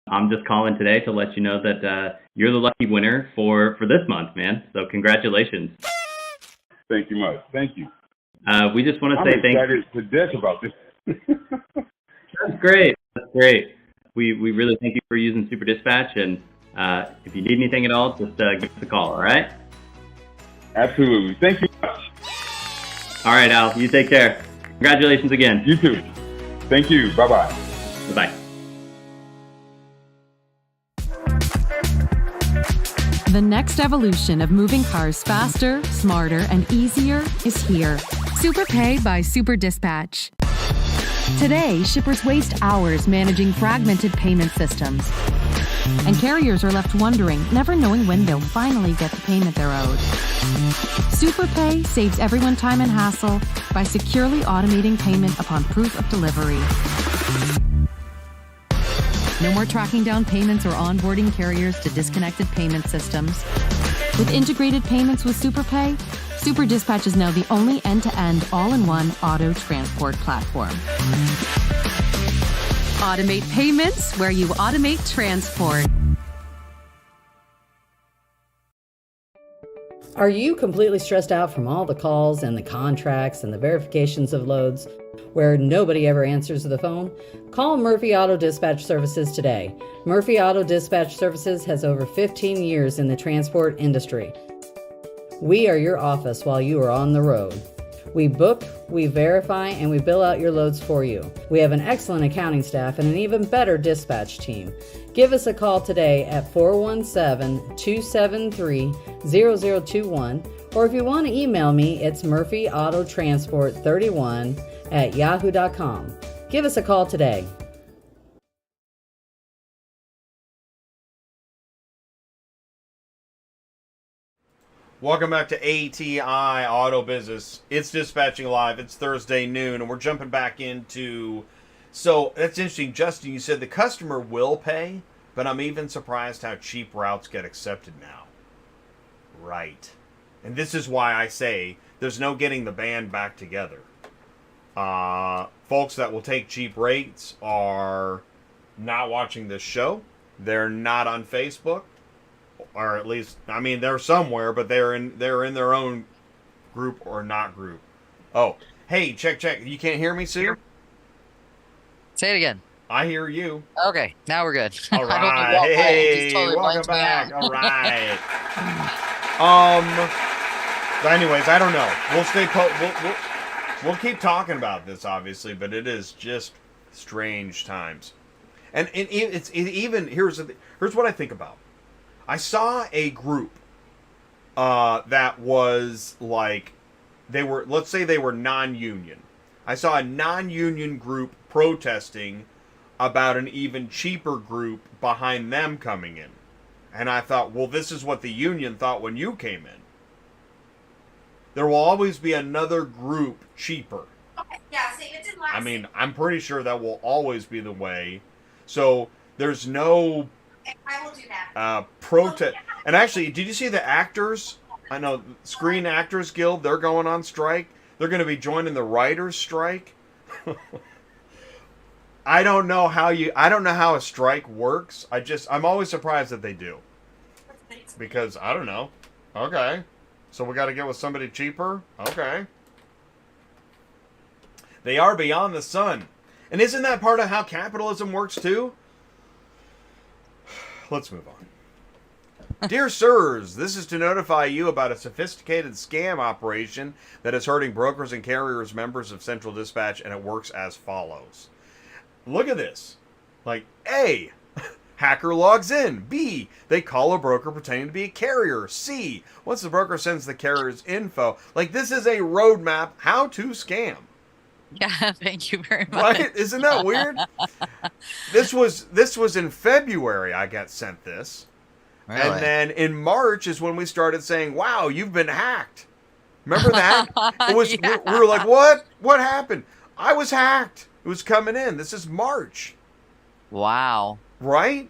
I'm just calling today to let you know that you're the lucky winner for this month, man. So congratulations. Thank you much. Thank you. We just want to say thank you. I'm excited to death about this. That's great. That's great. We really thank you for using Super Dispatch. And if you need anything at all, just give us a call, all right? Absolutely. Thank you much. All right, Al. You take care. Congratulations again. You too. Thank you. Bye-bye. Bye-bye. The next evolution of moving cars faster, smarter, and easier is here. Super Pay by Super Dispatch. Today, shippers waste hours managing fragmented payment systems. And carriers are left wondering, never knowing when they'll finally get the payment they're owed. Super Pay saves everyone time and hassle by securely automating payment upon proof of delivery. No more tracking down payments or onboarding carriers to disconnected payment systems. With integrated payments with Super Pay, Super Dispatch is now the only end-to-end, all-in-one auto transport platform. Automate payments where you automate transport. Are you completely stressed out from all the calls and the contracts and the verifications of loads where nobody ever answers the phone? Call Murphy Auto Dispatch Services today. Murphy Auto Dispatch Services has over 15 years in the transport industry. We are your office while you are on the road. We book, we verify, and we bill out your loads for you. We have an excellent accounting staff and an even better dispatch team. Give us a call today at 417-273-0021, or if you want to email me, it's murphyautotransport31@yahoo.com. Give us a call today. Welcome back to ATI Auto Business. It's Dispatching Live. It's Thursday noon, and we're jumping back into... So, that's interesting. Justin, you said the customer will pay, but I'm even surprised how cheap routes get accepted now. Right. And this is why I say there's no getting the band back together. Folks that will take cheap rates are not watching this show. They're not on Facebook. Or at least, I mean, they're somewhere, but they're in their own group or not group. Oh, hey, check. You can't hear me, Sue? Say it again. I hear you. Okay, now we're good. All right. Hey, totally welcome back. All right. But anyways, I don't know. We'll stay We'll keep talking about this, obviously, but it is just strange times. And it's even here's what I think about. I saw a group that was like let's say they were non-union. I saw a non-union group protesting about an even cheaper group behind them coming in. And I thought, well, this is what the union thought when you came in. There will always be another group cheaper. Okay, yeah, see, it didn't last. I mean, I'm pretty sure that will always be the way. So there's no I will do that. protest. And actually, did you see the actors? I know Screen Actors Guild, they're going on strike. They're going to be joining the writers' strike. I don't know how a strike works. I'm always surprised that they do. Because I don't know. Okay. So we got to get with somebody cheaper? Okay. They are beyond the sun. And isn't that part of how capitalism works too? Let's move on. Dear sirs, this is to notify you about a sophisticated scam operation that is hurting brokers and carriers members of Central Dispatch, and it works as follows. Look at this. Like, A, hacker logs in. B, they call a broker pretending to be a carrier. C, once the broker sends the carrier's info. Like, this is a roadmap how to scam. Yeah, thank you very much. Right? Isn't that weird? This was in February I got sent this. Really? And then in March is when we started saying, wow, you've been hacked. Remember that? It was we were like, what? What happened? I was hacked. It was coming in. This is March. Wow. Right?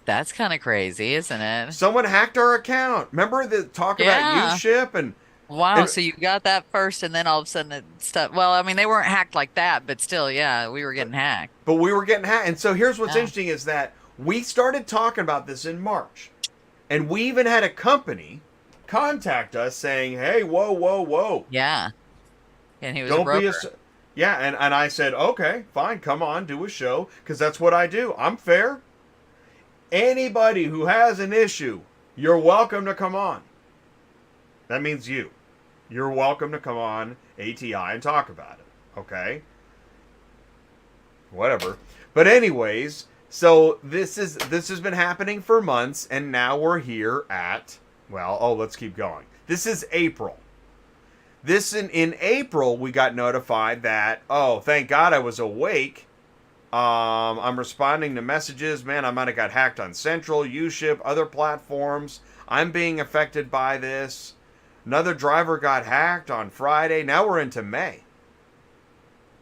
That's kind of crazy, isn't it? Someone hacked our account. Remember the talk about U-Ship and wow, so you got that first, and then all of a sudden it stuff. Well, I mean, they weren't hacked like that, but still, yeah, we were getting hacked. But we were getting hacked. And so here's what's interesting is that we started talking about this in March. And we even had a company contact us saying, hey, whoa, whoa, whoa. Yeah. And he was a broker. Yeah, and I said, okay, fine, come on, do a show, because that's what I do. I'm fair. Anybody who has an issue, you're welcome to come on. That means you. You're welcome to come on ATI and talk about it, okay? Whatever. But anyways, so this has been happening for months, and now we're here at, let's keep going. This is April. In April, we got notified that, thank God I was awake. I'm responding to messages. Man, I might have got hacked on Central, U-Ship, other platforms. I'm being affected by this. Another driver got hacked on Friday. Now we're into May.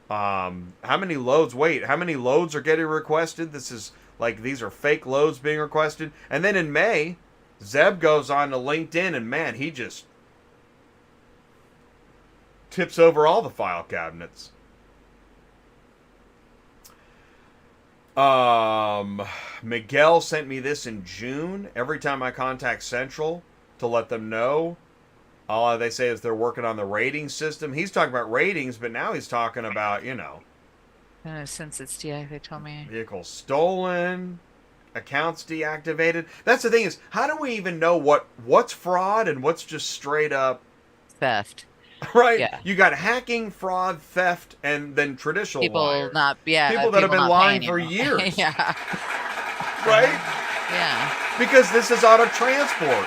How many loads? Wait, how many loads are getting requested? This is like these are fake loads being requested. And then in May, Zeb goes on to LinkedIn, and man, he just tips over all the file cabinets. Miguel sent me this in June. Every time I contact Central to let them know, all they say is they're working on the rating system. He's talking about ratings, but now he's talking about, since it's deactivated, they told me. Vehicles stolen, accounts deactivated. That's the thing is, how do we even know what's fraud and what's just straight up theft? Right? Yeah. You got hacking, fraud, theft, and then traditional people liars. People that have been lying for years. Yeah. Right? Yeah. Because this is auto transport.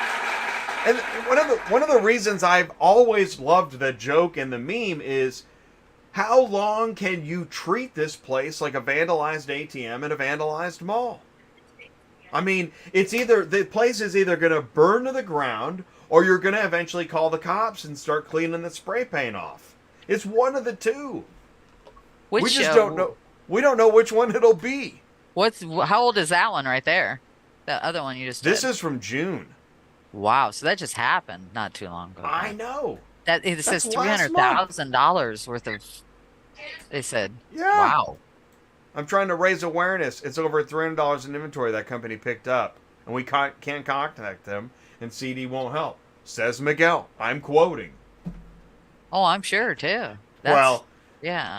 And one of the reasons I've always loved the joke and the meme is, how long can you treat this place like a vandalized ATM and a vandalized mall? I mean, the place is either going to burn to the ground, or you're going to eventually call the cops and start cleaning the spray paint off. It's one of the two. We just don't know. We don't know which one it'll be. How old is that one right there? That other one you just did? This is from June. Wow, so that just happened not too long ago. I know. It says $300,000 worth of. They said. Yeah. Wow. I'm trying to raise awareness. It's over $300 in inventory that company picked up, and we can't contact them, and CD won't help. Says Miguel. I'm quoting. Oh, I'm sure too. Yeah.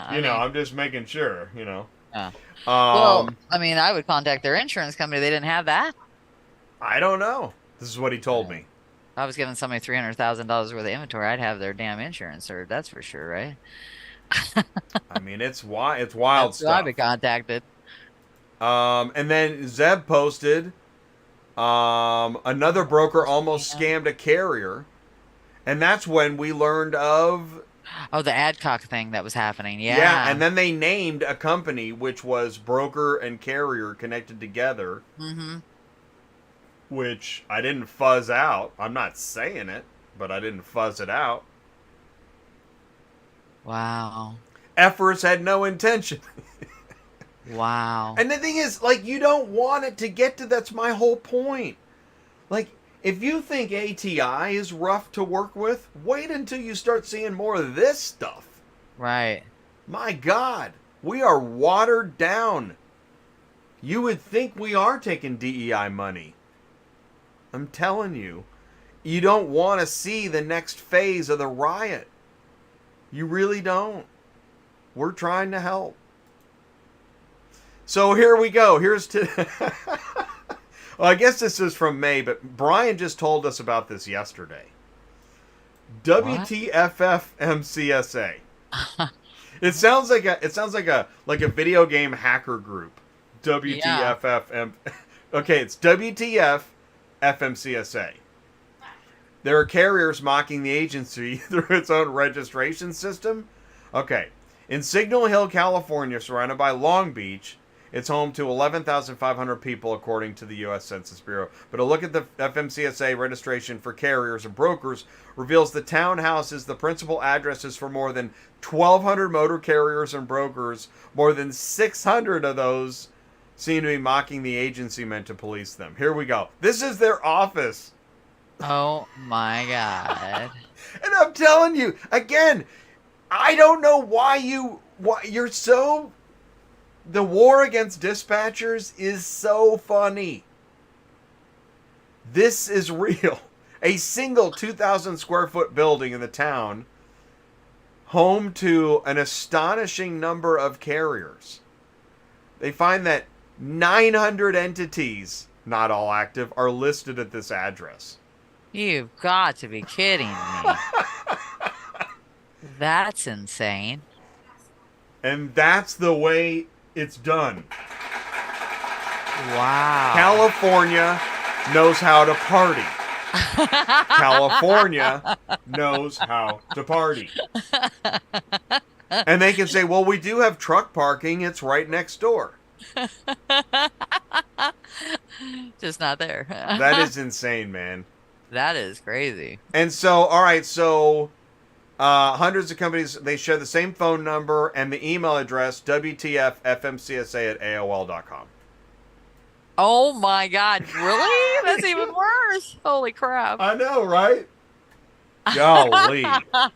I'm just making sure. Yeah. Well, I mean, I would contact their insurance company. They didn't have that. I don't know. This is what he told me. If I was giving somebody $300,000 worth of inventory, I'd have their damn insurance, or that's for sure, right? I mean, it's wild That's stuff. why I've been contacted. And then Zeb posted, another broker almost scammed a carrier, and that's when we learned of. Oh, the Adcock thing that was happening. Yeah. Yeah, and then they named a company which was broker and carrier connected together. Mm-hmm. Which I didn't fuzz out. I'm not saying it, but I didn't fuzz it out. Wow. Efforts had no intention. Wow. And the thing is, like, you don't want it to get to, that's my whole point. Like, if you think ATI is rough to work with, wait until you start seeing more of this stuff. Right. My God, we are watered down. You would think we are taking DEI money. I'm telling you, you don't want to see the next phase of the riot. You really don't. We're trying to help. So here we go. Here's to... Well, I guess this is from May, but Brian just told us about this yesterday. WTF FMCSA. It sounds like a video game hacker group. WTF. Okay, it's WTF FMCSA. There are carriers mocking the agency through its own registration system. Okay. In Signal Hill, California, surrounded by Long Beach, it's home to 11,500 people, according to the U.S. Census Bureau. But a look at the FMCSA registration for carriers and brokers reveals the townhouse is the principal addresses for more than 1,200 motor carriers and brokers. More than 600 of those seem to be mocking the agency meant to police them. Here we go. This is their office. Oh, my God. And I'm telling you, again, I don't know why you're so... The war against dispatchers is so funny. This is real. A single 2,000 square foot building in the town, home to an astonishing number of carriers. They find that 900 entities, not all active, are listed at this address. You've got to be kidding me. That's insane. And that's the way it's done. Wow. California knows how to party. California knows how to party. And they can say, well, we do have truck parking. It's right next door. Just not there. That is insane, man. That is crazy. And so, all right, so hundreds of companies, they share the same phone number and the email address, WTFFMCSA@AOL.com. Oh my God, really? That's even worse. Holy crap. I know, right? Golly. And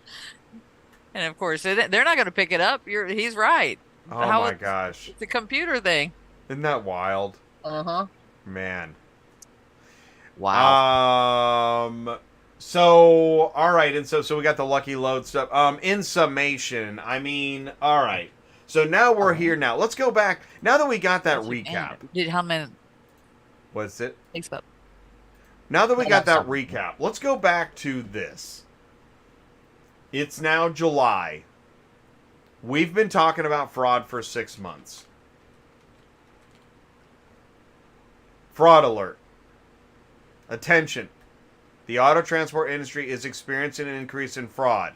of course, they're not going to pick it up. He's right. Oh my gosh. It's a computer thing. Isn't that wild? Uh-huh. Man. Wow. So, all right, and so we got the Lucky Load stuff. In summation, I mean, all right. So now we're here now. Let's go back. Now that we got that recap. How many? What's it? Thanks, Bob. Now that we got that recap, let's go back to this. It's now July. We've been talking about fraud for 6 months. Fraud alert. Attention. The auto transport industry is experiencing an increase in fraud,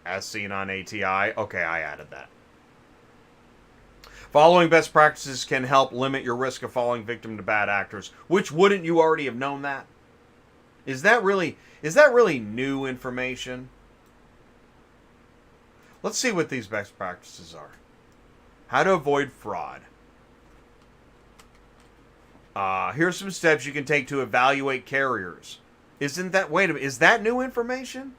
as seen on ATI. Okay, I added that. Following best practices can help limit your risk of falling victim to bad actors. Which, wouldn't you already have known that? Is that really new information? Let's see what these best practices are. How to avoid fraud. Here's some steps you can take to evaluate carriers. Isn't that... Wait a minute. Is that new information?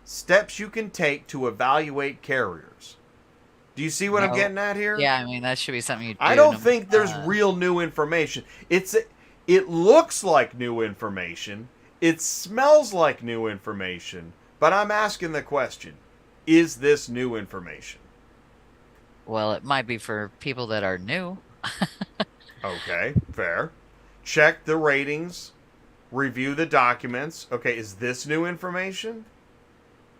Steps you can take to evaluate carriers. Do you see what I'm getting at here? Yeah, I mean, that should be something you do. I don't think there's real new information. It looks like new information. It smells like new information. But I'm asking the question, is this new information? Well, it might be for people that are new. Okay, fair. Check the ratings. Review the documents. Okay, is this new information?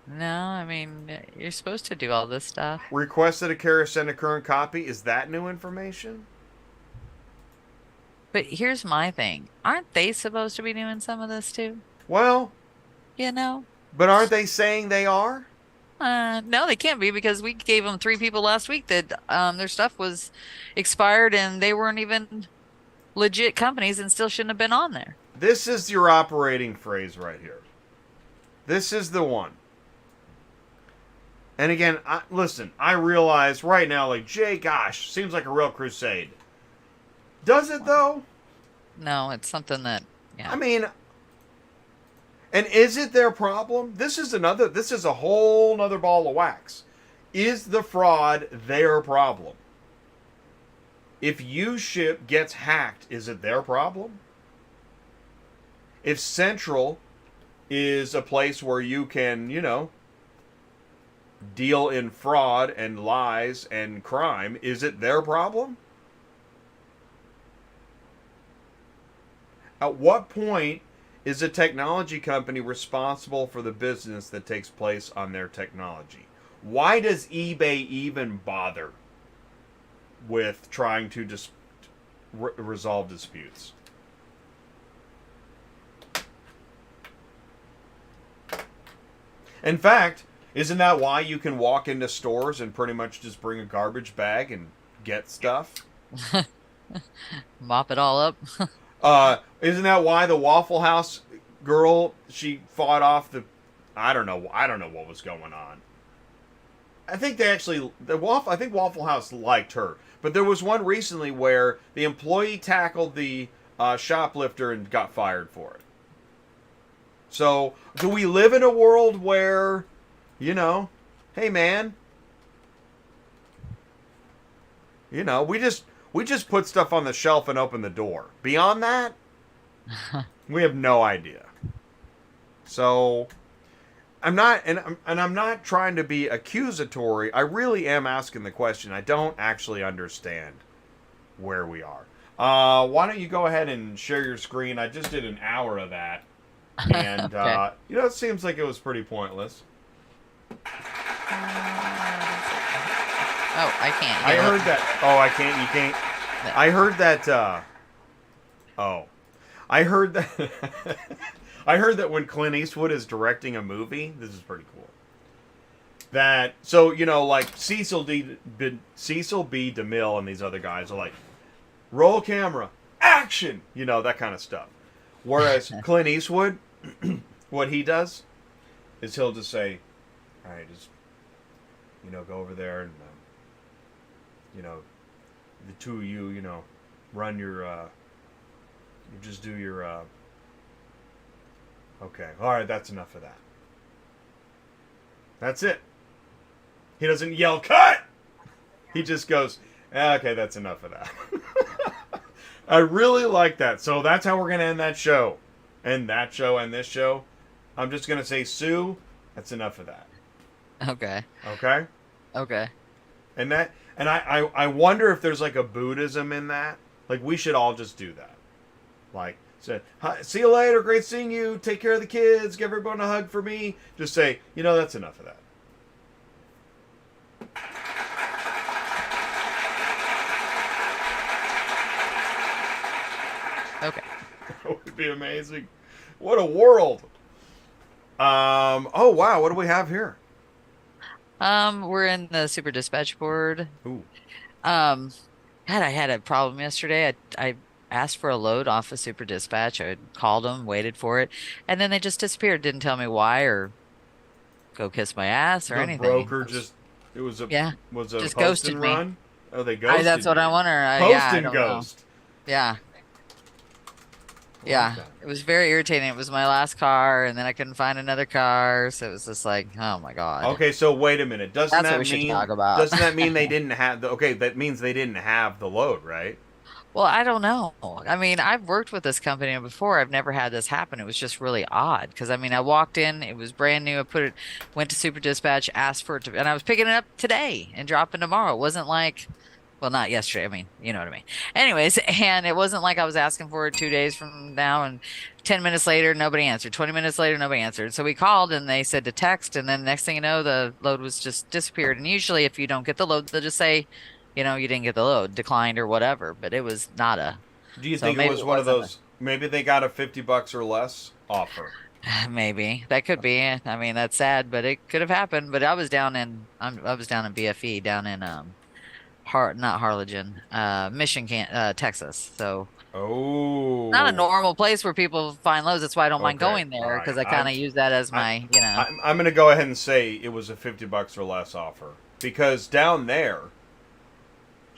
No, I mean, you're supposed to do all this stuff. Request that a carrier send a current copy. Is that new information? But here's my thing. Aren't they supposed to be doing some of this too? Well, You know? but aren't they saying they are? No, they can't be because we gave them 3 people last week that their stuff was expired and they weren't even legit companies and still shouldn't have been on there. This is your operating phrase right here. This is the one. And again, listen, I realize right now, like, Jay, gosh, seems like a real crusade. Does it, though? No, it's something that, yeah. I mean, and is it their problem? This is a whole nother ball of wax. Is the fraud their problem? If U-Ship gets hacked, is it their problem? If Central is a place where you can, deal in fraud and lies and crime, is it their problem? At what point is a technology company responsible for the business that takes place on their technology? Why does eBay even bother with trying to resolve disputes? In fact, isn't that why you can walk into stores and pretty much just bring a garbage bag and get stuff? Mop it all up. Isn't that why the Waffle House girl, she fought off I don't know what was going on. I think Waffle House liked her. But there was one recently where the employee tackled the shoplifter and got fired for it. So, do we live in a world where, hey man, we just put stuff on the shelf and open the door. Beyond that, we have no idea. So, I'm not trying to be accusatory. I really am asking the question. I don't actually understand where we are. Why don't you go ahead and share your screen? I just did an hour of that. And, okay. It seems like it was pretty pointless. Oh, I can't. I heard that. Oh, I can't. You can't. No. I heard that. I heard that. I heard that when Clint Eastwood is directing a movie, this is pretty cool. Like Cecil B. DeMille and these other guys are like, roll camera, action, that kind of stuff. Whereas Clint Eastwood, what he does is he'll just say, all right, just, go over there and, the two of you, run your, you just do your, okay, all right, that's enough of that. That's it. He doesn't yell, cut! He just goes, okay, that's enough of that. I really like that. So that's how we're going to end that show. And that show and this show. I'm just going to say, Sue, that's enough of that. Okay. Okay? Okay. And I wonder if there's like a Buddhism in that. Like, we should all just do that. Like, say, see you later, great seeing you, take care of the kids, give everyone a hug for me. Just say, that's enough of that. Okay. That would be amazing. What a world. Oh, wow, what do we have here? We're in the super dispatch board. Ooh. I had a problem yesterday. I asked for a load off of super dispatch. I called them, waited for it, and then they just disappeared. Didn't tell me why or go kiss my ass or anything. The broker just was a just post ghosted and me. Run? Oh, they ghosted That's what I wonder. Post I and don't ghost. know. Yeah. Yeah, it was very irritating. It was my last car, and then I couldn't find another car, so it was just like, oh my god. Okay, so wait a minute. That's what we should talk about. Doesn't that mean they didn't have that means they didn't have the load, right? Well, I don't know. I mean, I've worked with this company before. I've never had this happen. It was just really odd because I walked in, it was brand new. Went to super dispatch, asked for it to, and I was picking it up today and dropping tomorrow. It wasn't like Well, not yesterday. I mean, you know what I mean. Anyways, and it wasn't like I was asking for it 2 days from now, and 10 minutes later, nobody answered. 20 minutes later, nobody answered. So we called and they said to text, and then next thing you know, the load was just disappeared. And usually if you don't get the load, they'll just say, you didn't get the load, declined or whatever, but it was nada. Do you think it was one of those, maybe they got a $50 or less offer? Maybe that could be. I mean, that's sad, but it could have happened. But I was down in BFE, down in not Harlingen, Mission, Texas. So not a normal place where people find loads. That's why I don't mind going there, because I kind of use that as my, I'm going to go ahead and say it was a $50 or less offer, because down there,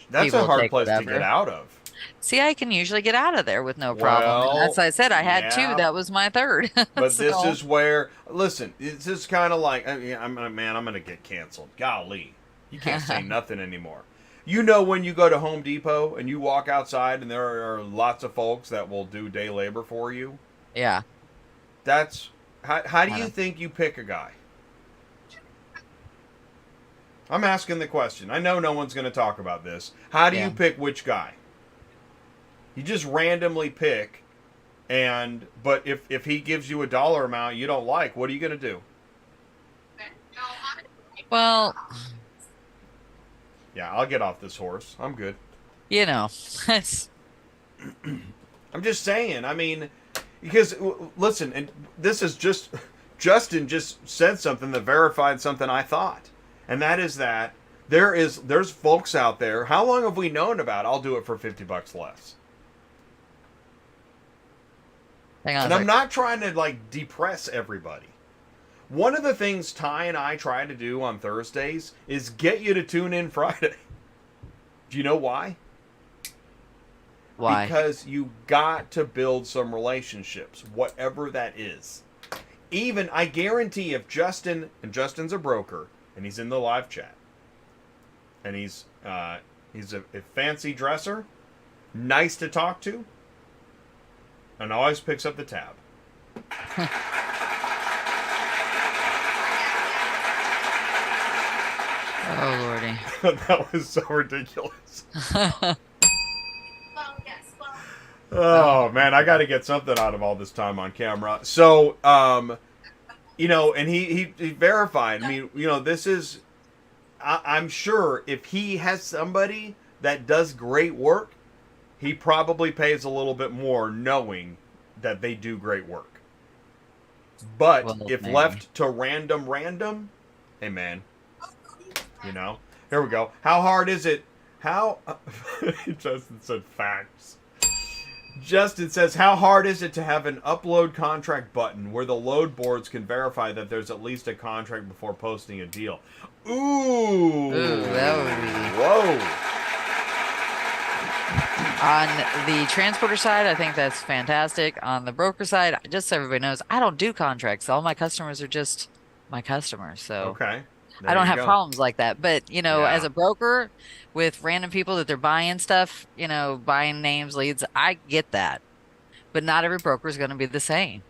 that's people a hard place to get out of. See, I can usually get out of there with no problem. That's why I said I had two. That was my third. But so. This is where, listen, it's just kind of like, I'm going to get canceled. Golly, you can't say nothing anymore. When you go to Home Depot and you walk outside and there are lots of folks that will do day labor for you. Yeah. That's, how do you think you pick a guy? I'm asking the question. I know no one's going to talk about this. How do you pick which guy? You just randomly pick, but if he gives you a dollar amount you don't like, what are you going to do? Well, yeah, I'll get off this horse. I'm good. I'm just saying. I mean, because listen, and this is just Justin just said something that verified something I thought, and that is that there's folks out there. How long have we known about? I'll do it for $50 less. Hang on. And I'm not trying to depress everybody. One of the things Ty and I try to do on Thursdays is get you to tune in Friday. Do you know why? Why? Because you got to build some relationships, whatever that is. Even, I guarantee, if Justin's a broker, and he's in the live chat, and he's a fancy dresser, nice to talk to, and always picks up the tab. Oh, Lordy. That was so ridiculous. Oh, man, I got to get something out of all this time on camera. So, and he verified. I mean, this is, I'm sure if he has somebody that does great work, he probably pays a little bit more knowing that they do great work. But if left to random, hey, man, here we go. How hard is it? Justin said facts. Justin says, how hard is it to have an upload contract button where the load boards can verify that there's at least a contract before posting a deal? Ooh, that would be... Whoa. On the transporter side, I think that's fantastic. On the broker side, just so everybody knows, I don't do contracts. All my customers are just my customers. So okay. I don't have problems like that. But, as a broker with random people that they're buying stuff, buying names, leads, I get that. But not every broker is going to be the same.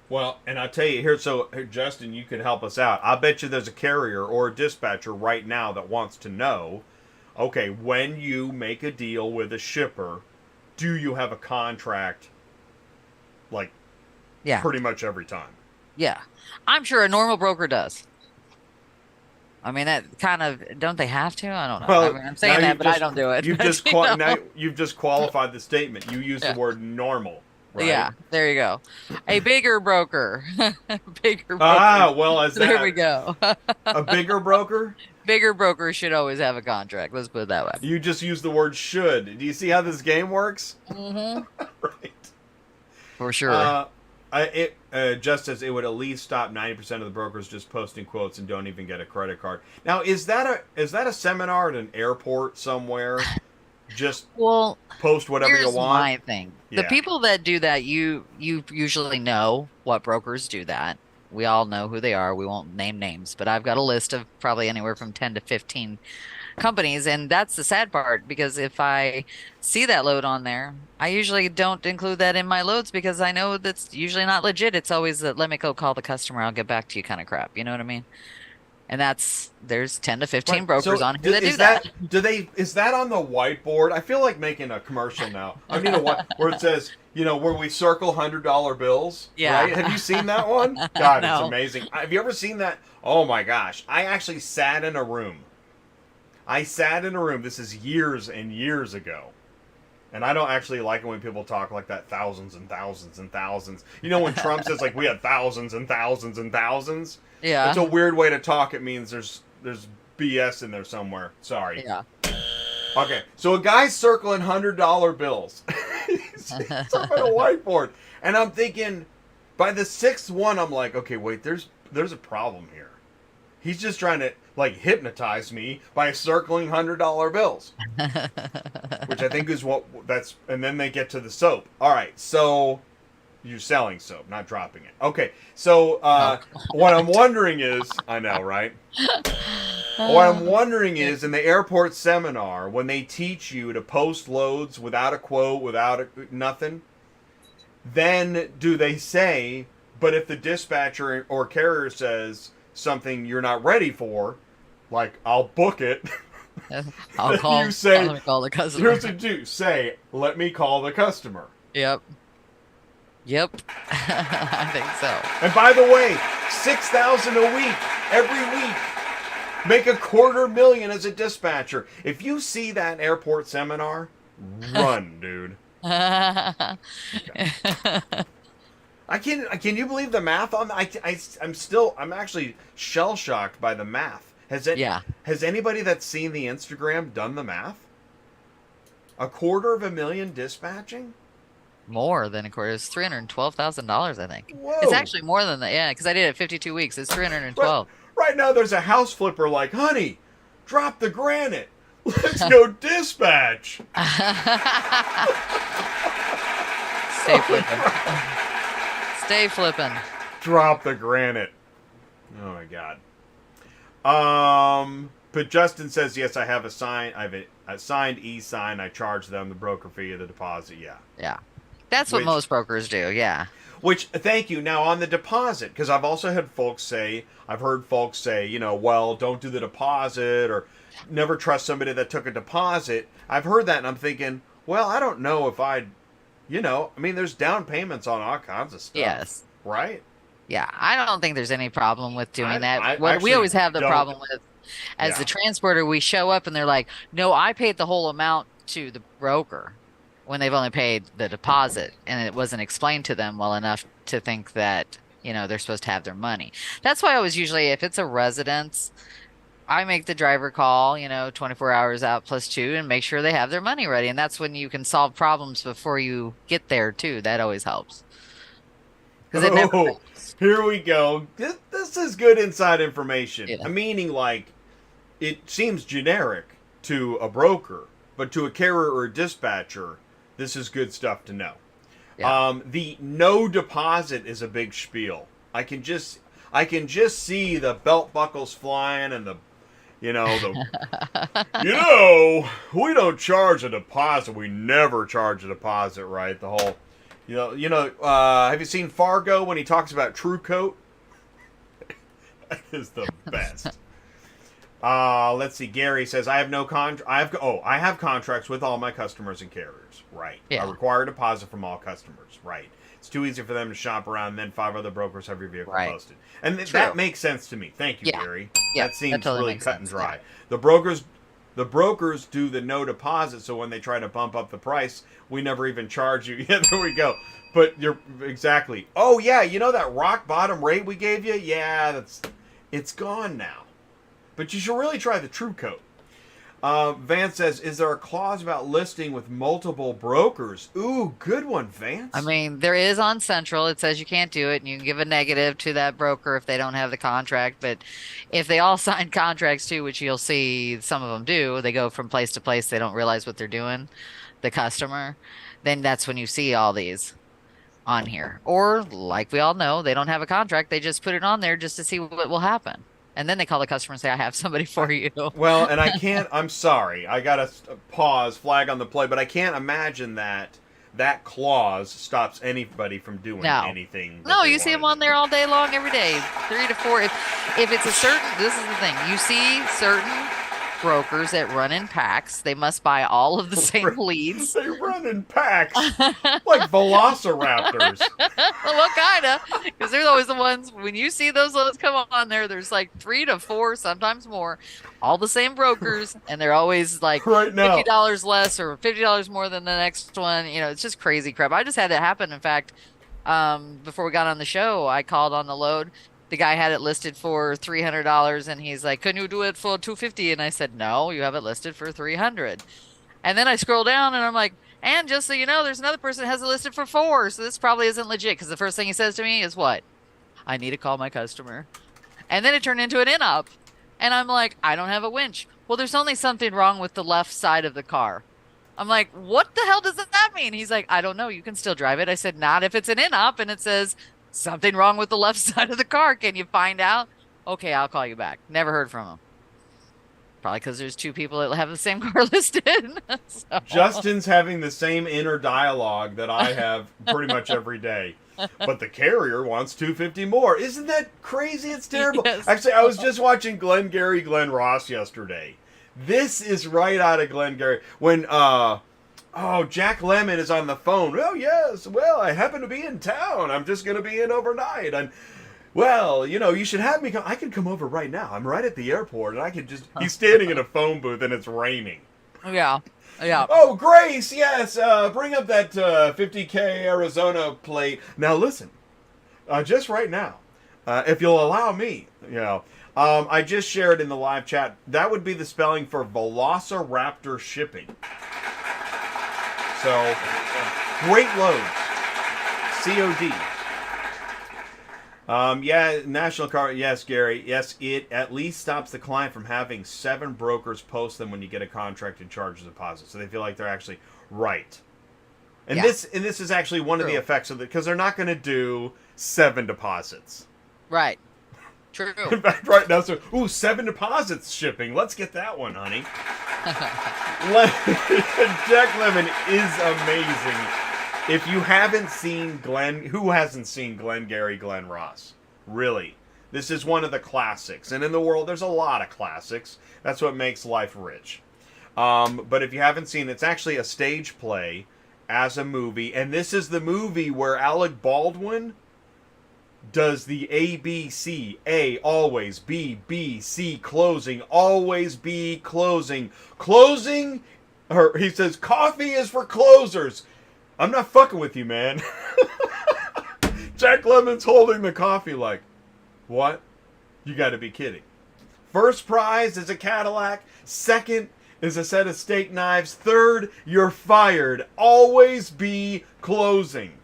Well, and I'll tell you here, Justin, you can help us out. I bet you there's a carrier or a dispatcher right now that wants to know, okay, when you make a deal with a shipper, do you have a contract pretty much every time? Yeah. I'm sure a normal broker does. I mean, that kind of, don't they have to? I don't know. Well, I'm saying that, but I don't do it. You've just qualified the statement. You use the word normal, right? Yeah, there you go. A bigger broker. Bigger broker. Well, there we go. A bigger broker? Bigger brokers should always have a contract. Let's put it that way. You just use the word should. Do you see how this game works? Mm-hmm. Right. For sure. Just as it would at least stop 90% of the brokers just posting quotes and don't even get a credit card. Now, is that a seminar at an airport somewhere? Just post whatever you want. Here's my thing. The people that do that, you usually know what brokers do that. We all know who they are. We won't name names, but I've got a list of probably anywhere from 10 to 15 companies, and that's the sad part, because if I see that load on there, I usually don't include that in my loads because I know that's usually not legit. It's always that let me go call the customer, I'll get back to you kind of crap. You know what I mean? And there's 10 to 15 Right. brokers So on here that do is that. Is that on the whiteboard? I feel like making a commercial now. I mean, where it says, where we circle $100 bills. Yeah. Right? Have you seen that one? God, No. it's amazing. Have you ever seen that? Oh my gosh! I actually sat in a room. This is years and years ago. And I don't actually like it when people talk like that, thousands and thousands and thousands. When Trump says like we had thousands and thousands and thousands. Yeah. It's a weird way to talk. It means there's BS in there somewhere. Sorry. Yeah. Okay, so a guy's circling $100 bills. He's up on a whiteboard, and I'm thinking, by the sixth one, I'm like, okay, wait, there's a problem here. He's just trying to like hypnotize me by circling $100 bills, which I think is and then they get to the soap. All right, so you're selling soap, not dropping it. Okay, so what I'm wondering is, I know, right? What I'm wondering is, in the airport seminar, when they teach you to post loads without a quote, nothing, then do they say, but if the dispatcher or carrier says something you're not ready for, like, I'll book it, I'll call the customer. Here's what you do. Say, let me call the customer. Yep. I think so. And by the way, $6,000 a week, every week. Make $250,000 as a dispatcher. If you see that airport seminar, run, dude. Okay. Can you believe the math on that? I'm actually shell shocked by the math. Has anybody that's seen the Instagram done the math? $250,000 dispatching? More than a quarter. It's $312,000, I think. Whoa. It's actually more than that. Yeah, because I did it 52 weeks. It's 312. Right now, there's a house flipper like, honey, drop the granite. Let's go dispatch. Stay flipping. Stay flipping. Drop the granite. Oh my God. But Justin says, yes, I have a signed e-sign. I charge them the broker fee of the deposit. Yeah. Yeah. That's what most brokers do. Yeah. Which, thank you. Now, on the deposit, because I've heard folks say, well, don't do the deposit, or never trust somebody that took a deposit. I've heard that, and I'm thinking, well, I don't know if there's down payments on all kinds of stuff. Yes. Right? Yeah. I don't think there's any problem with doing that. What we always have the problem with, as the transporter, we show up and they're like, no, I paid the whole amount to the broker, when they've only paid the deposit, and it wasn't explained to them well enough to think that, they're supposed to have their money. That's why I was usually, if it's a residence, I make the driver call, 24 hours out plus 2, and make sure they have their money ready. And that's when you can solve problems before you get there too. That always helps. Here we go. This is good inside information. Yeah. Meaning, like, it seems generic to a broker, but to a carrier or a dispatcher, this is good stuff to know. Yeah. The no deposit is a big spiel. I can just see the belt buckles flying and we don't charge a deposit. We never charge a deposit, right? The whole, have you seen Fargo when he talks about True Coat? That is the best. Let's see. Gary says, I have contracts with all my customers and carriers. Right. Yeah. I require a deposit from all customers. Right. It's too easy for them to shop around, and then 5 other brokers have your vehicle posted. And that makes sense to me. Thank you, Gary. Yeah, that seems really cut and dry. Yeah. The brokers do the no deposit, so when they try to bump up the price, we never even charge you. Yeah, there we go. But you're exactly. Oh yeah, that rock bottom rate we gave you? Yeah, it's gone now. But you should really try the True Coat. Vance says, is there a clause about listing with multiple brokers? Ooh, good one, Vance. I mean, there is on Central. It says you can't do it, and you can give a negative to that broker if they don't have the contract. But if they all sign contracts too, which you'll see some of them do, they go from place to place. They don't realize what they're doing, the customer. Then that's when you see all these on here. Or, like we all know, they don't have a contract. They just put it on there just to see what will happen. And then they call the customer and say, I have somebody for you. Well, and I'm sorry. I got to pause, flag on the play, but I can't imagine that that clause stops anybody from doing anything. No, you see them on there all day long, every day, 3 to 4. If it's a certain, this is the thing, you see certain brokers that run in packs. They must buy all of the same leads. They run in packs like velociraptors. Well, kind of, because they're always the ones, when you see those loads come on there, there's like 3 to 4, sometimes more, all the same brokers, and they're always like right now, $50 less or $50 more than the next one. You know, it's just crazy crap. I just had it happen. In fact, before we got on the show, I called on the load. The guy had it listed for $300, and he's like, "Can you do it for $250?" And I said, "No, you have it listed for $300." And then I scroll down, and I'm like, "And just so you know, there's another person that has it listed for $4, so this probably isn't legit." Because the first thing he says to me is, "What? I need to call my customer." And then it turned into an in-up, and I'm like, "I don't have a winch." Well, there's only something wrong with the left side of the car. I'm like, "What the hell does that mean?" He's like, "I don't know. You can still drive it." I said, "Not if it's an in-up and it says something wrong with the left side of the car. Can you find out?" "Okay, I'll call you back." Never heard from him. Probably because there's 2 people that have the same car listed. So. Justin's having the same inner dialogue that I have pretty much every day. But the carrier wants $250 more. Isn't that crazy? It's terrible. Yes. Actually, I was just watching Glenn Ross yesterday. This is right out of Glenn Gary. When, Jack Lemmon is on the phone. "Oh, yes, well, I happen to be in town. I'm just going to be in overnight. And, well, you know, you should have me come. I can come over right now. I'm right at the airport, and I can just..." He's standing in a phone booth, and it's raining. Yeah. "Oh, Grace, yes, bring up that 50K Arizona plate. Now, listen, just right now, if you'll allow me, you know..." I just shared in the live chat, that would be the spelling for Velociraptor Shipping. So, great loads. COD. National Car. Yes, Gary. Yes, it at least stops the client from having 7 brokers post them when you get a contract and charge a deposit. So they feel like they're actually right. And this is actually one of the effects of it, because they're not going to do 7 deposits. Right. True. In fact, right now, 7 deposits shipping. Let's get that one, honey. Jack Lemmon is amazing. If you haven't seen who hasn't seen Glenn Ross? Really. This is one of the classics. And in the world, there's a lot of classics. That's what makes life rich. But if you haven't seen it, it's actually a stage play as a movie. And this is the movie where Alec Baldwin does the ABC, A, always, B, C, closing, always be closing. Closing, or he says, "Coffee is for closers." I'm not fucking with you, man. Jack Lemmon's holding the coffee like, what? You gotta be kidding. First prize is a Cadillac. Second is a set of steak knives. Third, you're fired. Always be closing.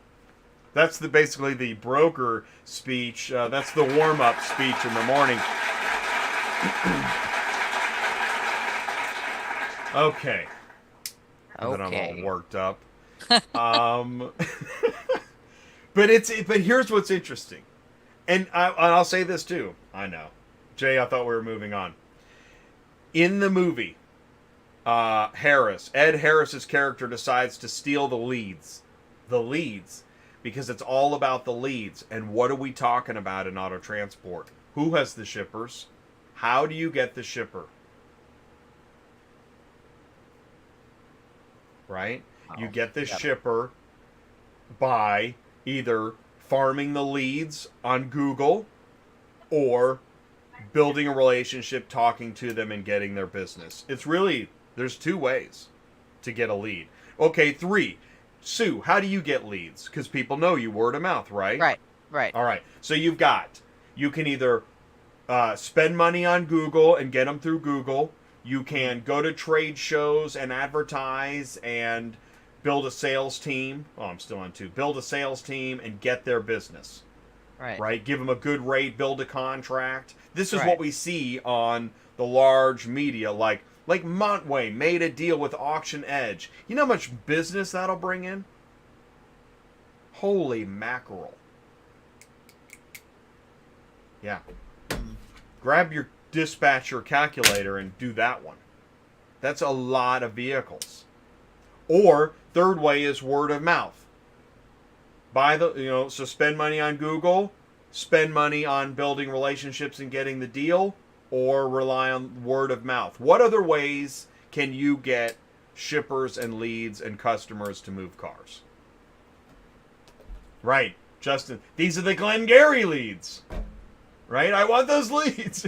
That's basically the broker speech. That's the warm-up speech in the morning. Okay. Then I'm all worked up. But here's what's interesting, and I'll say this too. I know, Jay. I thought we were moving on. In the movie, Ed Harris's character decides to steal the leads, because it's all about the leads. And what are we talking about in auto transport? Who has the shippers? How do you get the shipper? Right? You get the shipper by either farming the leads on Google or building a relationship, talking to them, and getting their business. There's 2 ways to get a lead. Okay, 3. Sue, how do you get leads? Because people know you, word of mouth, right? Right. All right. So you can either spend money on Google and get them through Google. You can go to trade shows and advertise and build a sales team. Oh, I'm still on 2. Build a sales team and get their business. Right? Give them a good rate, build a contract. This is what we see on the large media, like Montway made a deal with Auction Edge. You know how much business that'll bring in? Holy mackerel. Yeah. Grab your dispatcher calculator and do that one. That's a lot of vehicles. Or third way is word of mouth. So spend money on Google, spend money on building relationships and getting the deal, or rely on word of mouth. What other ways can you get shippers and leads and customers to move cars? Right, Justin. These are the Glengarry leads. Right? I want those leads.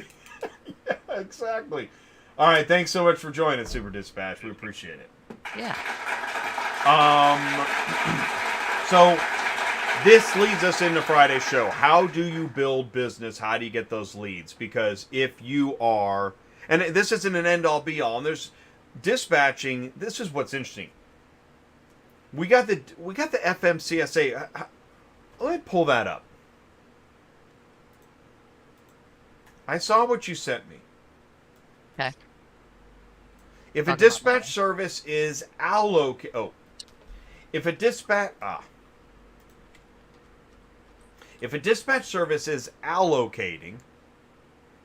Yeah, exactly. All right, thanks so much for joining Super Dispatch. We appreciate it. Yeah. So this leads us into Friday's show. How do you build business? How do you get those leads? Because if you are, and this isn't an end-all be-all, and there's dispatching. This is what's interesting. We got the FMCSA. Let me pull that up. I saw what you sent me. Okay. If a dispatch service is if a dispatch service is allocating,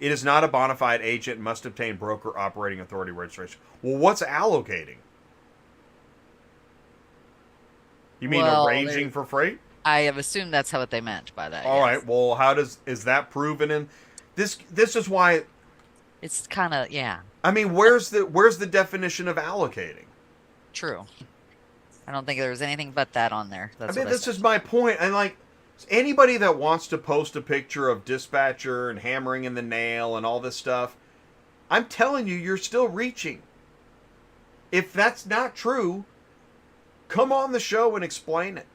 it is not a bona fide agent and must obtain broker operating authority registration. Well, what's allocating? You mean arranging for freight? I have assumed that's what they meant by that. All right. Well, is that proven in this? This is why it's kind of, yeah. I mean, where's the definition of allocating? True. I don't think there was anything but that on there. This is my point. And like anybody that wants to post a picture of dispatcher and hammering in the nail and all this stuff, I'm telling you, you're still reaching. If that's not true, come on the show and explain it.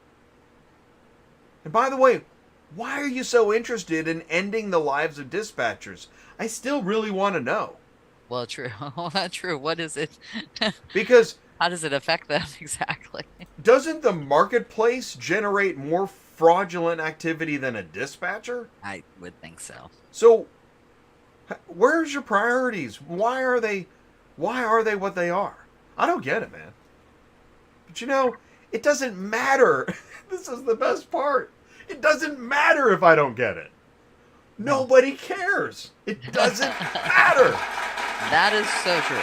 And by the way, why are you so interested in ending the lives of dispatchers? I still really want to know. Well, true. True. What is it? Because how does it affect them exactly? Doesn't the marketplace generate more fraudulent activity than a dispatcher? I would think so. So, where's your priorities? Why are they what they are? I don't get it, man. But it doesn't matter. This is the best part. It doesn't matter if I don't get it. Nobody cares. It doesn't matter. That is so true.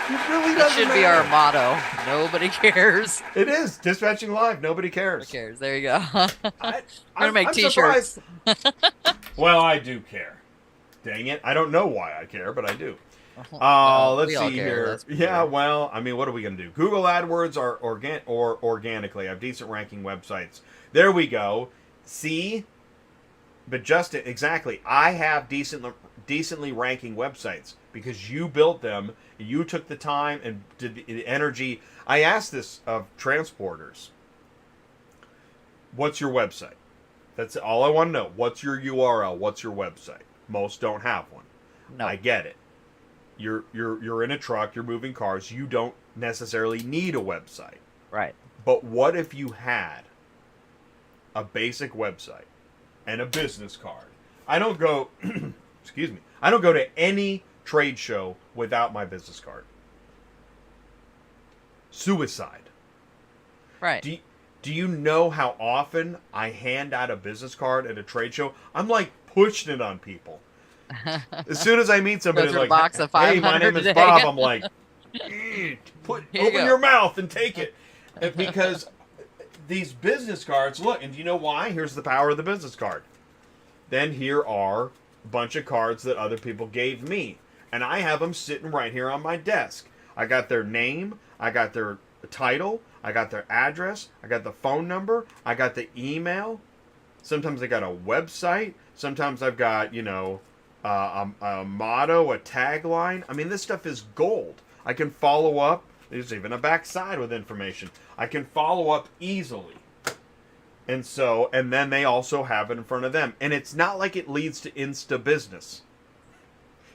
It really doesn't should matter. be our motto. Nobody cares. It is. Dispatching live. Nobody cares. Nobody cares. There you go. We're going to make t-shirts. Well, I do care. Dang it. I don't know why I care, but I do. Let's see here. Yeah, well, I mean, what are we going to do? Google AdWords or organically. I have decent ranking websites. There we go. See? But Justin, exactly. I have decently ranking websites because you built them. You took the time and did the energy. I asked this of transporters. What's your website? That's all I want to know. What's your URL? What's your website? Most don't have one. No. I get it. You're in a truck, you're moving cars, you don't necessarily need a website. Right. But what if you had a basic website and a business card? I don't go excuse me. I don't go to any trade show without my business card. Suicide. Right. Do you know how often I hand out a business card at a trade show? I'm like pushing it on people. As soon as I meet somebody like, hey, my name is Bob, I'm like, open your mouth and take it. Because these business cards, look, and do you know why? Here's the power of the business card. Then here are a bunch of cards that other people gave me. And I have them sitting right here on my desk. I got their name, I got their title, I got their address, I got the phone number, I got the email. Sometimes I got a website. Sometimes I've got, a motto, a tagline. I mean, this stuff is gold. I can follow up. There's even a backside with information. I can follow up easily. And then they also have it in front of them. And it's not like it leads to Insta business.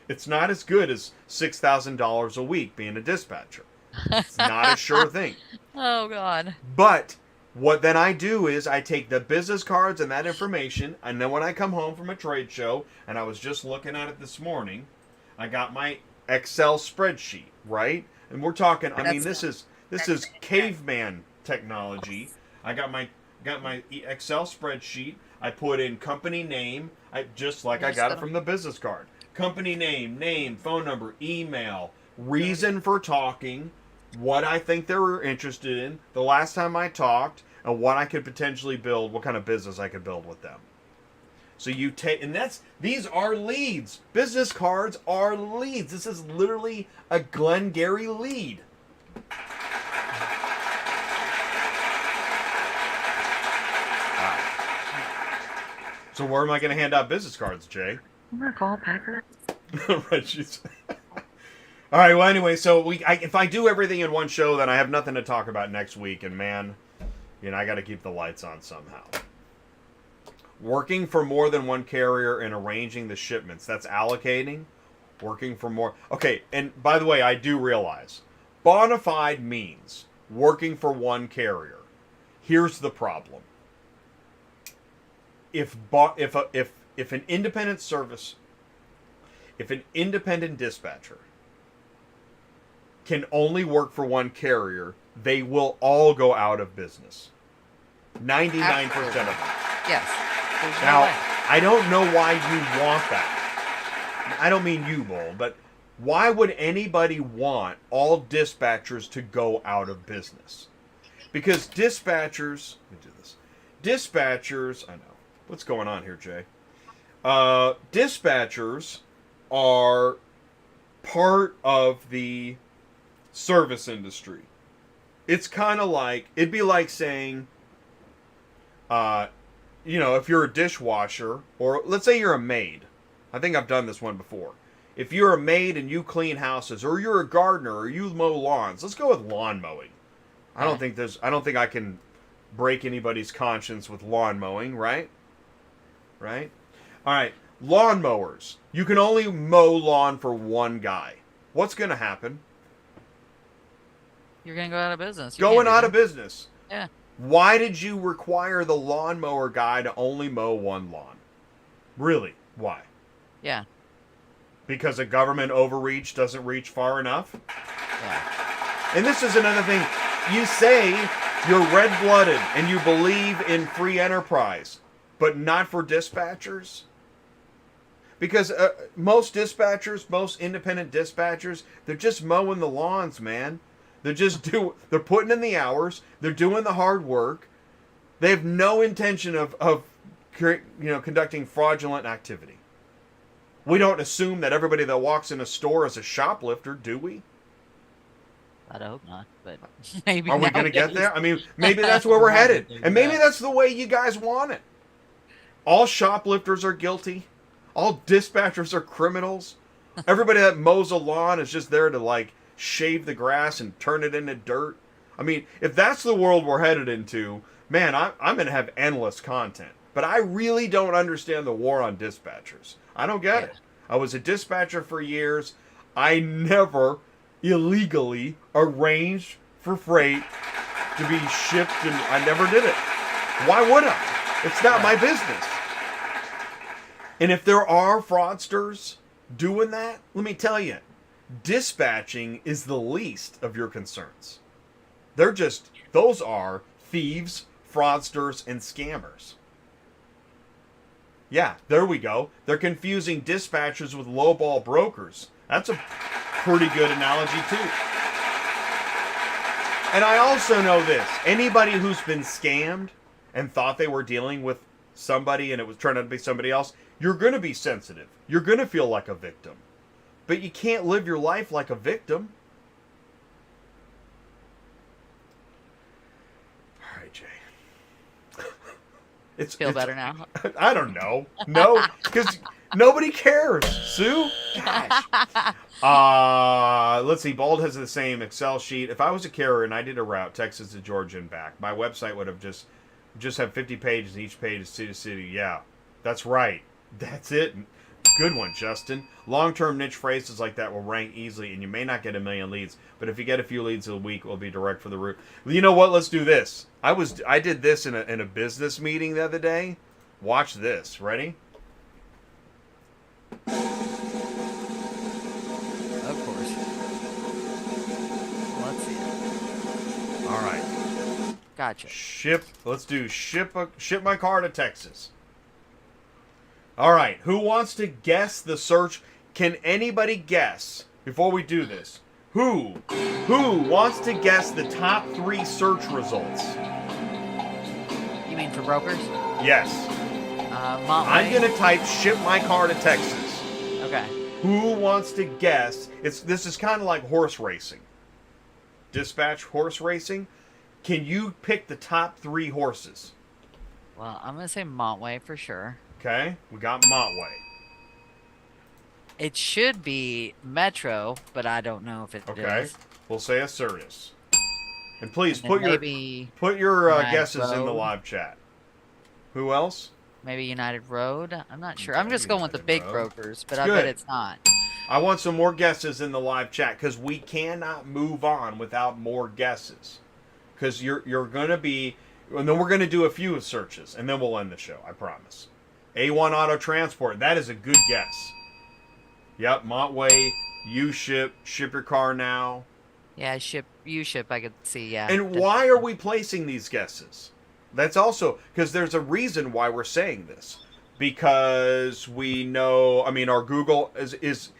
It's not as good as $6,000 a week being a dispatcher. It's not a sure thing. Oh, God. But what then I do is I take the business cards and that information, and then when I come home from a trade show, and I was just looking at it this morning, I got my Excel spreadsheet, right? And we're talking, this is caveman technology. I got my Excel spreadsheet. I put in company name, just like I got it from the business card. Company name, phone number, email, reason for talking, what I think they're interested in, the last time I talked, and what I could potentially build, what kind of business I could build with them. So you take, and these are leads. Business cards are leads. This is literally a Glengarry lead. So where am I going to hand out business cards, Jay? I'm going to call Packer. Right. All right, well, anyway, so if I do everything in one show, then I have nothing to talk about next week, and man, I got to keep the lights on somehow. Working for more than one carrier and arranging the shipments. That's allocating. Working for more. Okay, and by the way, I do realize bona-fide means working for one carrier. Here's the problem. If an independent service, if an independent dispatcher can only work for one carrier, they will all go out of business. 99% of them. Yes. Now, I don't know why you want that. I don't mean you, Bull, but why would anybody want all dispatchers to go out of business? Because dispatchers, let me do this. Dispatchers, I know. What's going on here, Jay? Dispatchers are part of the service industry. It's kind of like, it'd be like saying, if you're a dishwasher, or let's say you're a maid. I think I've done this one before. If you're a maid and you clean houses, or you're a gardener, or you mow lawns, let's go with lawn mowing. I don't think I can break anybody's conscience with lawn mowing, right? Right? All right, lawn mowers. You can only mow lawn for one guy. What's going to happen? You're going to go out of business. Going out of business. Yeah. Why did you require the lawnmower guy to only mow one lawn? Really? Why? Yeah. Because a government overreach doesn't reach far enough? Yeah. And this is another thing. You say you're red-blooded and you believe in free enterprise, but not for dispatchers? Because most dispatchers, most independent dispatchers, they're just mowing the lawns, man. They're putting in the hours. They're doing the hard work. They have no intention of conducting fraudulent activity. We don't assume that everybody that walks in a store is a shoplifter, do we? I hope not, but maybe. Are we going to get there? I mean, maybe that's where we're headed. And maybe that's the way you guys want it. All shoplifters are guilty. All dispatchers are criminals. Everybody that mows a lawn is just there to, shave the grass and turn it into dirt. I mean, if that's the world we're headed into, man, I'm going to have endless content. But I really don't understand the war on dispatchers. I don't get it. I was a dispatcher for years. I never illegally arranged for freight to be shipped, and I never did it. Why would I? It's not my business. And if there are fraudsters doing that, let me tell you, dispatching is the least of your concerns. Those are thieves, fraudsters, and scammers. Yeah, there we go. They're confusing dispatchers with lowball brokers. That's a pretty good analogy, too. And I also know this. Anybody who's been scammed and thought they were dealing with somebody and it was turned out to be somebody else, you're going to be sensitive. You're going to feel like a victim. But you can't live your life like a victim. All right, Jay. Feel better now? I don't know. No, because nobody cares, Sue. Gosh. Let's see. Bald has the same Excel sheet. If I was a carrier and I did a route, Texas to Georgia and back, my website would have just have 50 pages. Each page is city to city. Yeah, that's right. That's it. Good one, Justin. Long-term niche phrases like that will rank easily, and you may not get a million leads, but if you get a few leads a week, it will be direct for the route. You know what? Let's do this. I did this in a business meeting the other day. Watch this. Ready? Of course. Let's see it. All right. Gotcha. Ship my car to Texas. All right, who wants to guess the search? Can anybody guess, before we do this, Who wants to guess the top 3 search results? You mean for brokers? Yes. I'm going to type ship my car to Texas. Okay. Who wants to guess? This is kind of like horse racing. Dispatch horse racing. Can you pick the top 3 horses? Well, I'm going to say Montway for sure. Okay, we got Montway. It should be Metro, but I don't know if it is. Okay, we'll say a Sirius. And please And put your guesses in the live chat. Who else? Maybe United Road? I'm not sure. I'm just United going with the big Road. brokers, but I bet it's not. I want some more guesses in the live chat because we cannot move on without more guesses. Because you're going to be... And then we're going to do a few searches, and then we'll end the show, I promise. A1 Auto Transport, that is a good guess. Yep, Montway, ship your car now. Yeah, ship, I could see, yeah. And why are we placing these guesses? That's also, because there's a reason why we're saying this. Because we know, I mean, our Google, is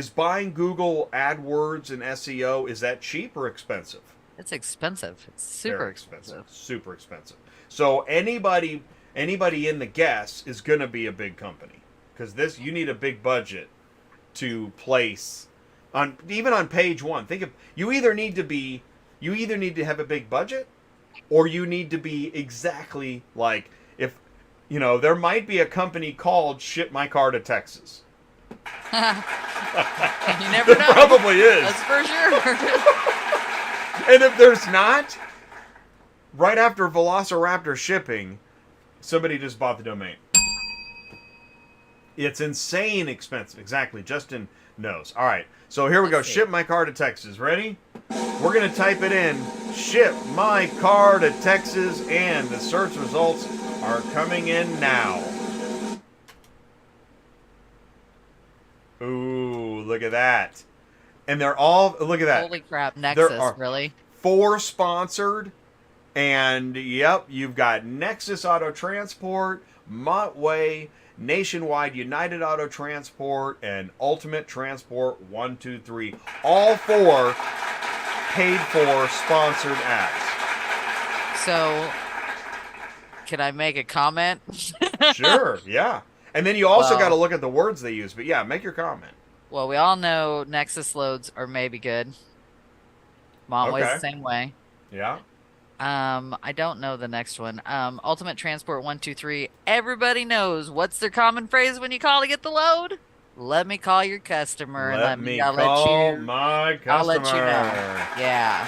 buying Google AdWords and SEO, is that cheap or expensive? It's expensive. It's super expensive. Super expensive. So anybody in the guess is going to be a big company. Because you need a big budget to place even on page 1. Think of you either need to have a big budget, or you need to be exactly like if there might be a company called Ship My Car to Texas. You never know. Probably is. That's for sure. And if there's not, right after Velociraptor shipping, somebody just bought the domain. It's insane expensive. Exactly. Justin knows. All right. So here we go. Ship my car to Texas. Ready? We're going to type it in. Ship my car to Texas. And the search results are coming in now. Ooh, look at that. And they're all, look at that. Holy crap, Nexus, there are really? 4 sponsored. And, yep, you've got Nexus Auto Transport, Montway, Nationwide United Auto Transport, and Ultimate Transport 123. All 4 paid for sponsored ads. So, can I make a comment? Sure, yeah. And then you also got to look at the words they use. But yeah, make your comment. Well, we all know Nexus loads are maybe good. Montway's the same way. Yeah. I don't know the next one. Ultimate Transport 123. Everybody knows what's their common phrase when you call to get the load? Let me call your customer and Let me call my customer. I'll let you know. Yeah.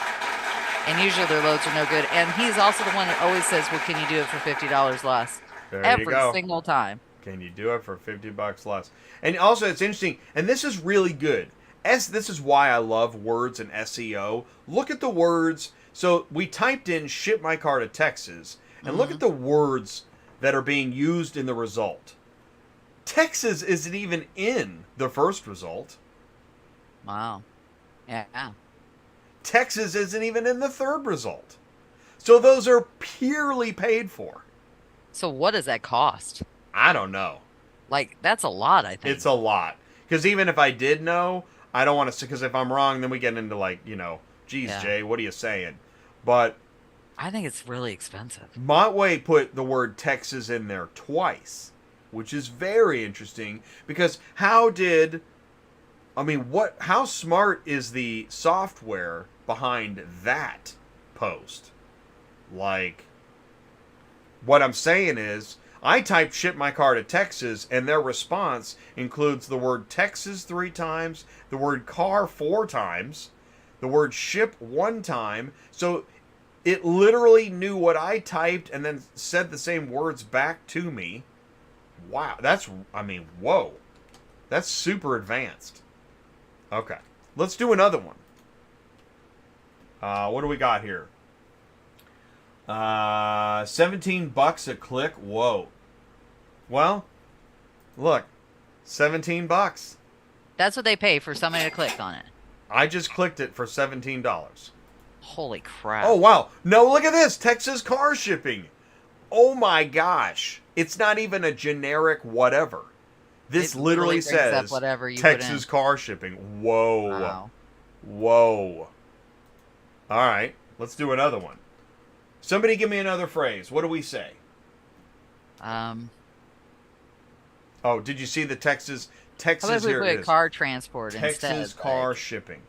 And usually their loads are no good. And he's also the one that always says, "Well, can you do it for $50 less?" Every single time. Can you do it for $50 less? And also, it's interesting, and this is really good. This is why I love words and SEO. Look at the words. So we typed in "ship my car to Texas," and look at the words that are being used in the result. Texas isn't even in the first result. Wow. Yeah. Texas isn't even in the third result. So those are purely paid for. So what does that cost? I don't know. Like, that's a lot, I think. It's a lot. Because even if I did know, I don't want to... Because if I'm wrong, then we get into like, geez, Jay, what are you saying? But... I think it's really expensive. Montway put the word Texas in there twice, which is very interesting. Because how smart is the software behind that post? Like, what I'm saying is... I typed "ship my car to Texas," and their response includes the word Texas 3 times, the word car 4 times, the word ship 1 time. So it literally knew what I typed and then said the same words back to me. Wow. Whoa. That's super advanced. Okay. Let's do another one. What do we got here? $17 a click. Whoa. Well, look, $17. That's what they pay for somebody to click on it. I just clicked it for $17. Holy crap. Oh, wow. No, look at this. Texas car shipping. Oh, my gosh. It's not even a generic whatever. This It literally brings up says whatever you put in. Texas car shipping. Whoa. Wow. Whoa. All right, let's do another one. Somebody give me another phrase. What do we say? Oh, did you see the Texas How about if we here it put is. car transport Texas instead? car like, shipping.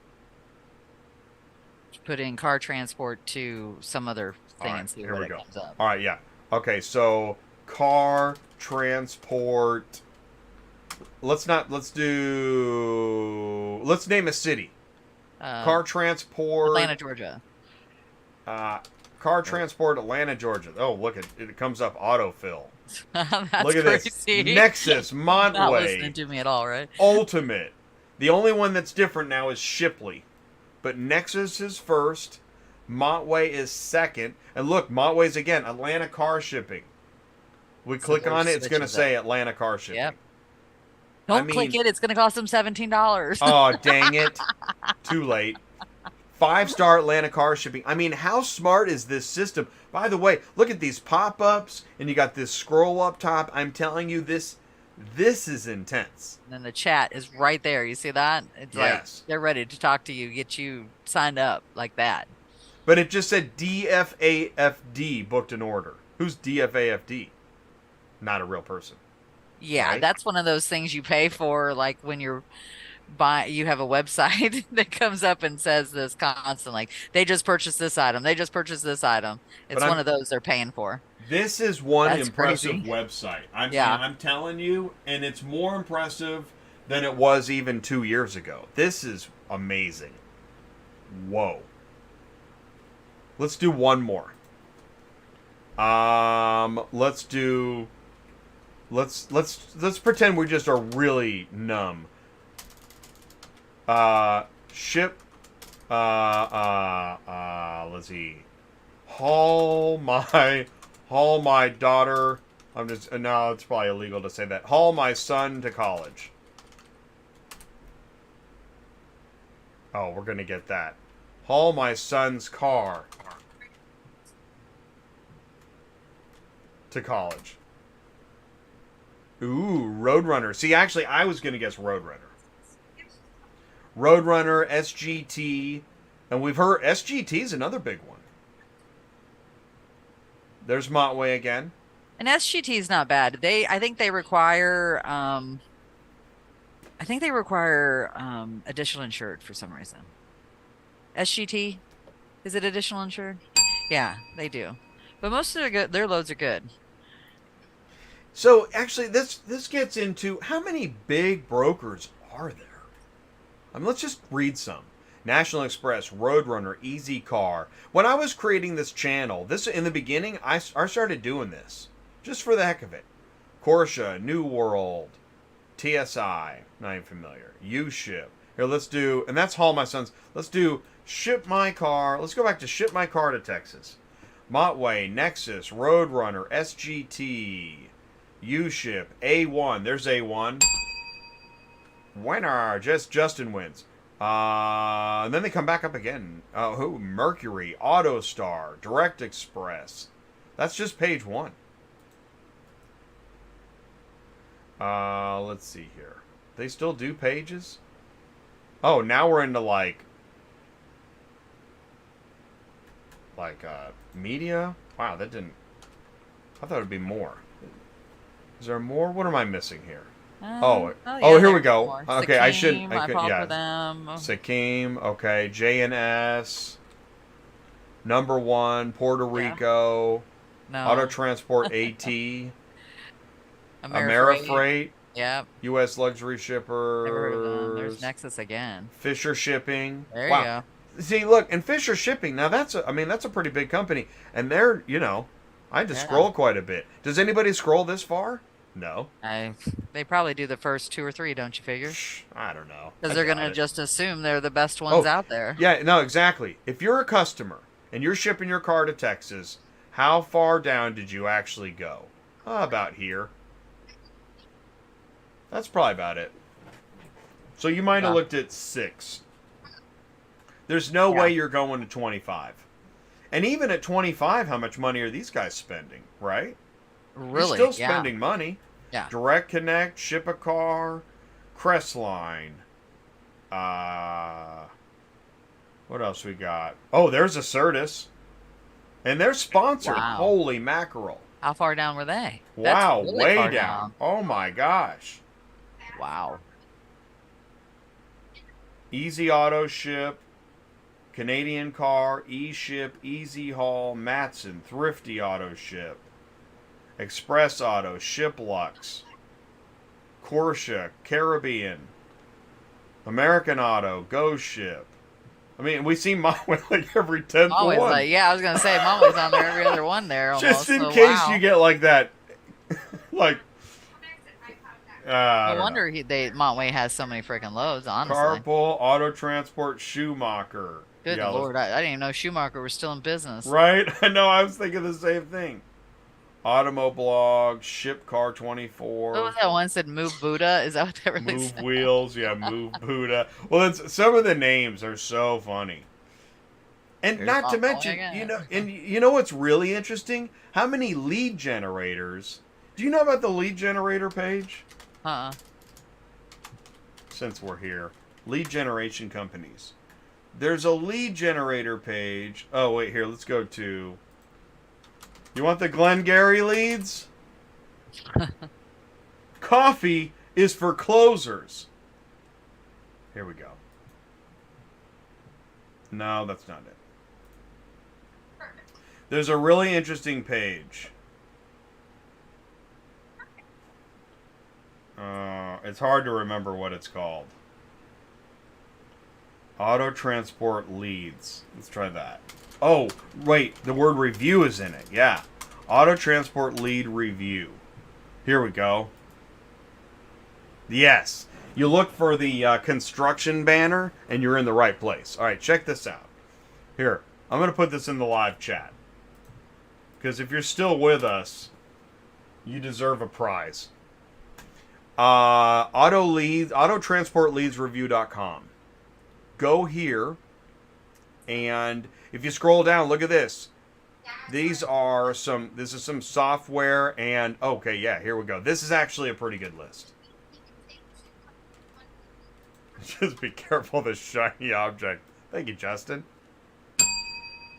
put in car transport to some other thing and see what it comes up. All right, yeah. Okay, so car transport. Let's name a city. Car transport. Atlanta, Georgia. Car transport, Atlanta, Georgia. Oh, look, it comes up autofill. That's Look at crazy. this. Nexus, Not Montway. listening to me at all, right? Ultimate. The only one that's different now is Shipley. But Nexus is first. Montway is second. And look, Montway's again, Atlanta car shipping. We click on it, it's going to say Atlanta car shipping. Yep. Don't click it. It's going to cost them $17. Oh, dang it. Too late. 5-star Atlanta car shipping. I mean, how smart is this system? By the way, look at these pop-ups, and you got this scroll up top. I'm telling you, this is intense. And then the chat is right there. You see that? It's like they're ready to talk to you, get you signed up like that. But it just said DFAFD booked an order. Who's DFAFD? Not a real person. Yeah, right? That's one of those things you pay for, like when you have a website that comes up and says this constantly. They just purchased this item. They just purchased this item. It's one of those they're paying for. This is one That's impressive crazy. website. I'm telling you, and it's more impressive than it was even 2 years ago. This is amazing. Whoa. Let's do one more. Let's pretend we just are really numb. Ship. Let's see. Haul my daughter. No, it's probably illegal to say that. Haul my son to college. Oh, we're gonna get that. Haul my son's car to college. Ooh, Roadrunner. See, actually, I was gonna guess Roadrunner. Roadrunner, SGT, and we've heard SGT is another big one. There's Montway again. And SGT is not bad. I think they require additional insured for some reason. SGT, is it additional insured? Yeah, they do. But most of their loads are good. So actually, this gets into how many big brokers are there? Let's just read some. National Express, Roadrunner, Easy Car. When I was creating this channel, in the beginning, I started doing this just for the heck of it. Porsche, New World, TSI, not even familiar. U-Ship. Here, let's do, and that's Haul My Sons. Let's do Ship My Car. Let's go back to Ship My Car to Texas. Montway, Nexus, Roadrunner, SGT, U-Ship, A1. There's A1. Winner. Justin wins. And then they come back up again. Mercury, AutoStar, Direct Express. That's just page 1. Let's see here. They still do pages? Oh, now we're into like media? Wow, that didn't... I thought it would be more. Is there more? What am I missing here? Here we go. More. Okay, Sakim, I shouldn't. for them. Sakim, okay. JNS. Number 1, Puerto Rico. No. Auto Transport AT. Amerifreight. Yep. U.S. Luxury Shippers. Never heard of them. There's Nexus again. Fisher Shipping. There you go. See, look, and Fisher Shipping. Now that's a pretty big company, and they're I had to scroll quite a bit. Does anybody scroll this far? No. They probably do the first 2 or 3, don't you figure? I don't know. Because they're going to just assume they're the best ones out there. Yeah, no, exactly. If you're a customer and you're shipping your car to Texas, how far down did you actually go? About here. That's probably about it. So you might have looked at 6. There's no way you're going to 25. And even at 25, how much money are these guys spending, right? Really? You're still spending money. Yeah. Direct Connect, Ship a Car, Crestline. What else we got? Oh, there's Assertus. And they're sponsored. Wow. Holy mackerel. How far down were they? Wow, That's really way far down. Oh my gosh. Wow. Easy Auto Ship, Canadian Car, E-Ship, Easy Haul, Matson, Thrifty Auto Ship, Express Auto, Shiplux, Porsche, Caribbean, American Auto, Go Ship. I mean, we see Momway like every 10th Always one. like, yeah, I was gonna say Momway's on there every other one there. Almost, Just in so, case wow. you get like that, like. No wonder Montway has so many freaking loads. Honestly. Carpool, Auto Transport, Schumacher. Good Lord, I didn't even know Schumacher was still in business. Right? I know. I was thinking the same thing. Automoblog, Ship Car 24. What was that one said? Move Buddha? Is that what that really Move said? Wheels, yeah, Move Buddha. Well, some of the names are so funny. And There's not to Montway mention, again. you know what's really interesting? How many lead generators? Do you know about the lead generator page? Since we're here, lead generation companies. There's a lead generator page. Oh wait, here, let's go to. You want the Glengarry leads? Coffee is for closers. Here we go. No, that's not it. There's a really interesting page. It's hard to remember what it's called. Auto Transport Leads. Let's try that. Oh, wait. The word review is in it. Yeah. Auto Transport Lead Review. Here we go. Yes. You look for the construction banner, and you're in the right place. All right, check this out. Here. I'm going to put this in the live chat. Because if you're still with us, you deserve a prize. Autotransportleadsreview.com. Go here, and if you scroll down, look at this. This is some software, and okay, yeah, here we go. This is actually a pretty good list. Just be careful of the shiny object. Thank you, Justin.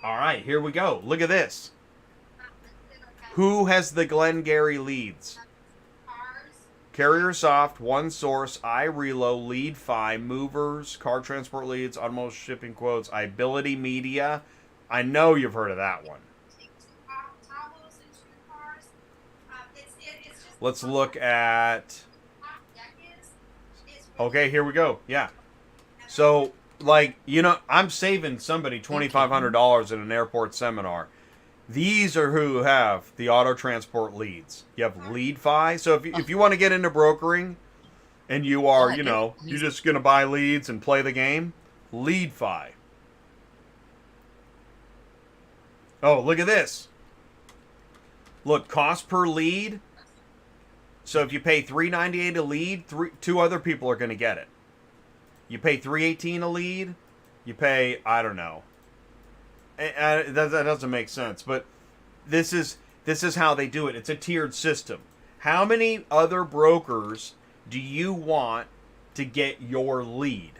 All right, here we go. Look at this. Who has the Glengarry leads? Carrier Soft, One Source, iRelo, LeadFi, Movers, Car Transport Leads, Automotive Shipping Quotes, iAbility Media. I know you've heard of that one. Let's look at... Okay, here we go. Yeah. So, like, you know, I'm saving somebody $2,500 in an airport seminar. These are who have the auto transport leads. You have LeadFi. So if you want to get into brokering and you are, you know, you're just going to buy leads and play the game, LeadFi. Oh, look at this. Look, cost per lead. So if you pay $3.98 a lead, two other people are going to get it. You pay $3.18 a lead, you pay, I don't know. That doesn't make sense, but this is how they do it. It's a tiered system. How many other brokers do you want to get your lead?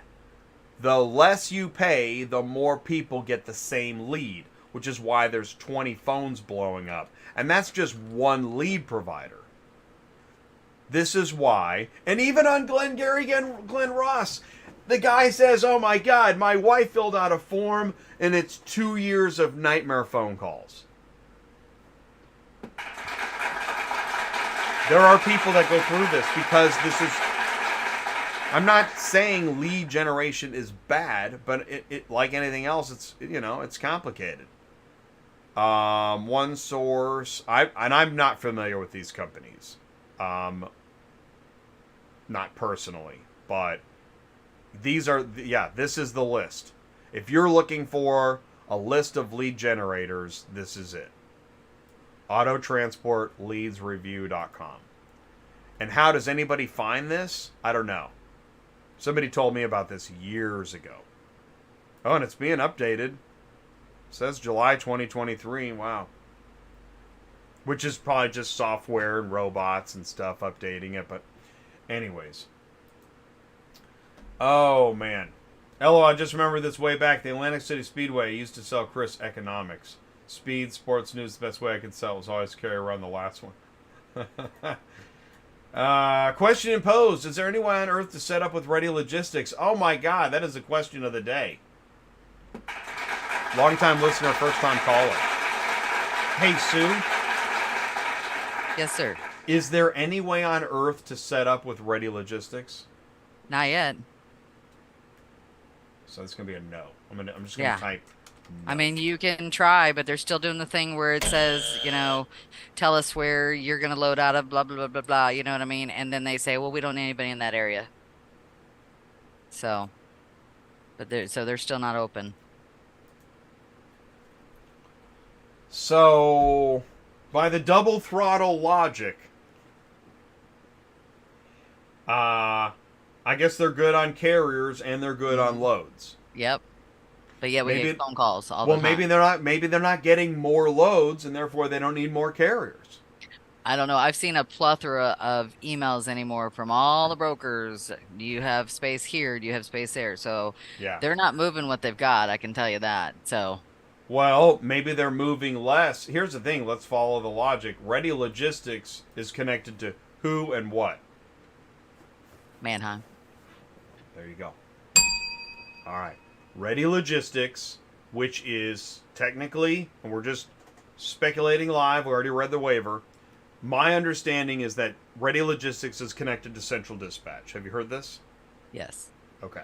The less you pay, the more people get the same lead, which is why there's 20 phones blowing up. And that's just one lead provider. This is why, and even on Glengarry, Glenn Ross, the guy says, oh my God, my wife filled out a form and it's 2 years of nightmare phone calls. There are people that go through this because this is... I'm not saying lead generation is bad, but it like anything else, it's, you know, it's complicated. One Source, I'm not familiar with these companies. Not personally, but these are, yeah, this is the list. If you're looking for a list of lead generators, this is it. Autotransportleadsreview.com. And how does anybody find this? I don't know. Somebody told me about this years ago. Oh, and it's being updated. It says July 2023. Wow. Which is probably just software and robots and stuff updating it, but anyways. Oh, man. Hello, I just remember this way back. The Atlantic City Speedway used to sell Chris Economics. Speed, sports news, the best way I could sell was always carry around the last one. Question imposed. Is there any way on earth to set up with ready logistics? Oh my god, that is the question of the day. Long-time listener, first-time caller. Hey, Sue. Yes, sir. Is there any way on earth to set up with ready logistics? Not yet. So it's gonna be a no. I'm just gonna type. No. I mean, you can try, but they're still doing the thing where it says, tell us where you're gonna load out of, blah blah blah blah blah. You know what I mean? And then they say, well, we don't need anybody in that area. So, but they're still not open. So, by the double throttle logic, I guess they're good on carriers and they're good on loads. Yep. But yeah, we get phone calls all the time. Well, maybe they're not getting more loads and therefore they don't need more carriers. I don't know. I've seen a plethora of emails anymore from all the brokers. Do you have space here? Do you have space there? So they're not moving what they've got, I can tell you that. So well, maybe they're moving less. Here's the thing, let's follow the logic. Ready Logistics is connected to who and what? Manheim. There you go. All right. Ready Logistics, which is technically, and we're just speculating live, we already read the waiver. My understanding is that Ready Logistics is connected to Central Dispatch. Have you heard this? Yes. Okay.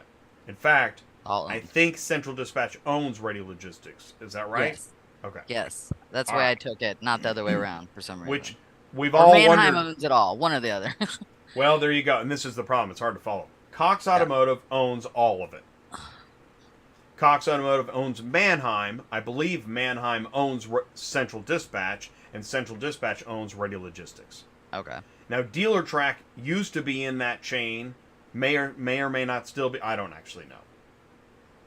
In fact, I think Central Dispatch owns Ready Logistics. Is that right? Yes. Okay. Yes. That's the way I took it, not the other way around for some reason. Which we've all Manheim wondered. owns it all, one or the other. Well, there you go. And this is the problem. It's hard to follow. Cox Automotive owns all of it. Cox Automotive owns Manheim. I believe Manheim owns Central Dispatch, and Central Dispatch owns Ready Logistics. Okay. Now, Dealer Track used to be in that chain, may or may not still be. I don't actually know.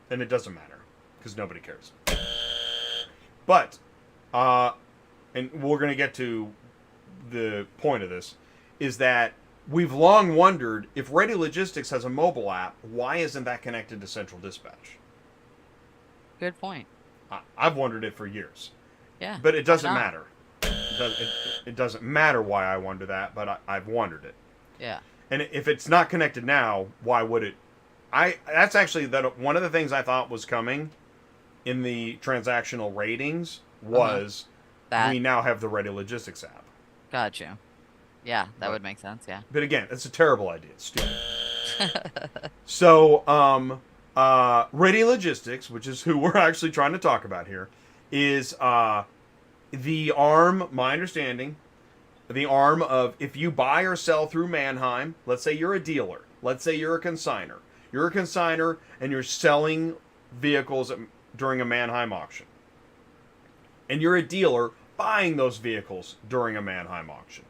And it doesn't matter, because nobody cares. But, and we're going to get to the point of this, is that we've long wondered, if Ready Logistics has a mobile app, why isn't that connected to Central Dispatch? Good point. I've wondered it for years. Yeah. But it doesn't matter. It doesn't matter why I wonder that, but I've wondered it. Yeah. And if it's not connected now, why would it? That's actually one of the things I thought was coming in the transactional ratings was we now have the Ready Logistics app. Gotcha. Yeah, that would make sense, yeah. But again, it's a terrible idea. It's stupid. So, Ready Logistics, which is who we're actually trying to talk about here, is the arm, my understanding, the arm of if you buy or sell through Manheim, let's say you're a dealer, let's say you're a consignor. You're a consignor and you're selling vehicles during a Manheim auction. And you're a dealer buying those vehicles during a Manheim auction.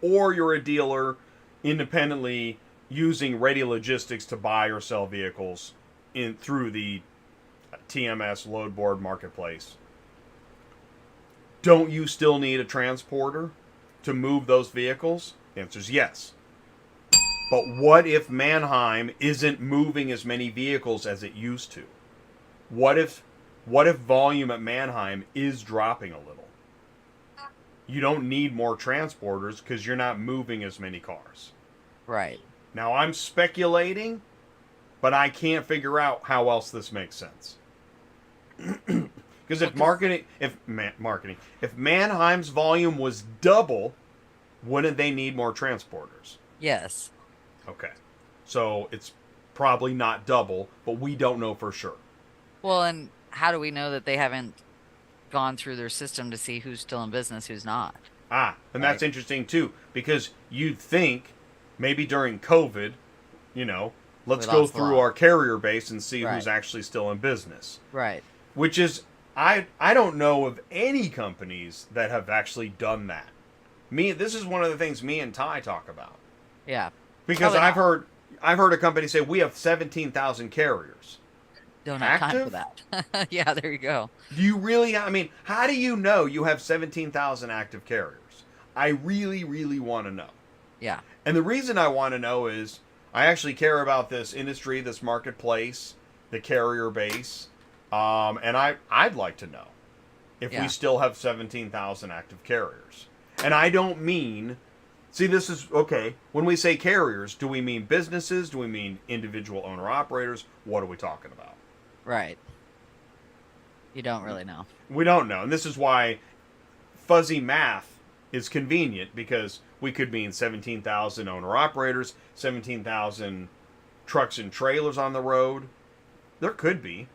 Or you're a dealer independently using Ready Logistics to buy or sell vehicles through the TMS loadboard marketplace. Don't you still need a transporter to move those vehicles? The answer is yes. But what if Manheim isn't moving as many vehicles as it used to? What if volume at Manheim is dropping a little? You don't need more transporters because you're not moving as many cars. Right. Now, I'm speculating, but I can't figure out how else this makes sense. Because if Manheim's volume was double, wouldn't they need more transporters? Yes. Okay. So it's probably not double, but we don't know for sure. Well, and how do we know that they haven't gone through their system to see who's still in business, who's not? And that's interesting too, because you'd think maybe during COVID, let's go through our carrier base and see who's actually still in business. Right. Which is, I don't know of any companies that have actually done that. This is one of the things me and Ty talk about. Yeah. Because I've heard a company say we have 17,000 carriers. Don't have time active? for that. Yeah, there you go. Do you really? I mean, how do you know you have 17,000 active carriers? I really, really want to know. Yeah. And the reason I want to know is I actually care about this industry, this marketplace, the carrier base, and I'd like to know if we still have 17,000 active carriers. And I don't mean, see, this is, okay, when we say carriers, do we mean businesses? Do we mean individual owner-operators? What are we talking about? Right. You don't really know. We don't know. And this is why fuzzy math is convenient, because we could mean 17,000 owner-operators, 17,000 trucks and trailers on the road. There could be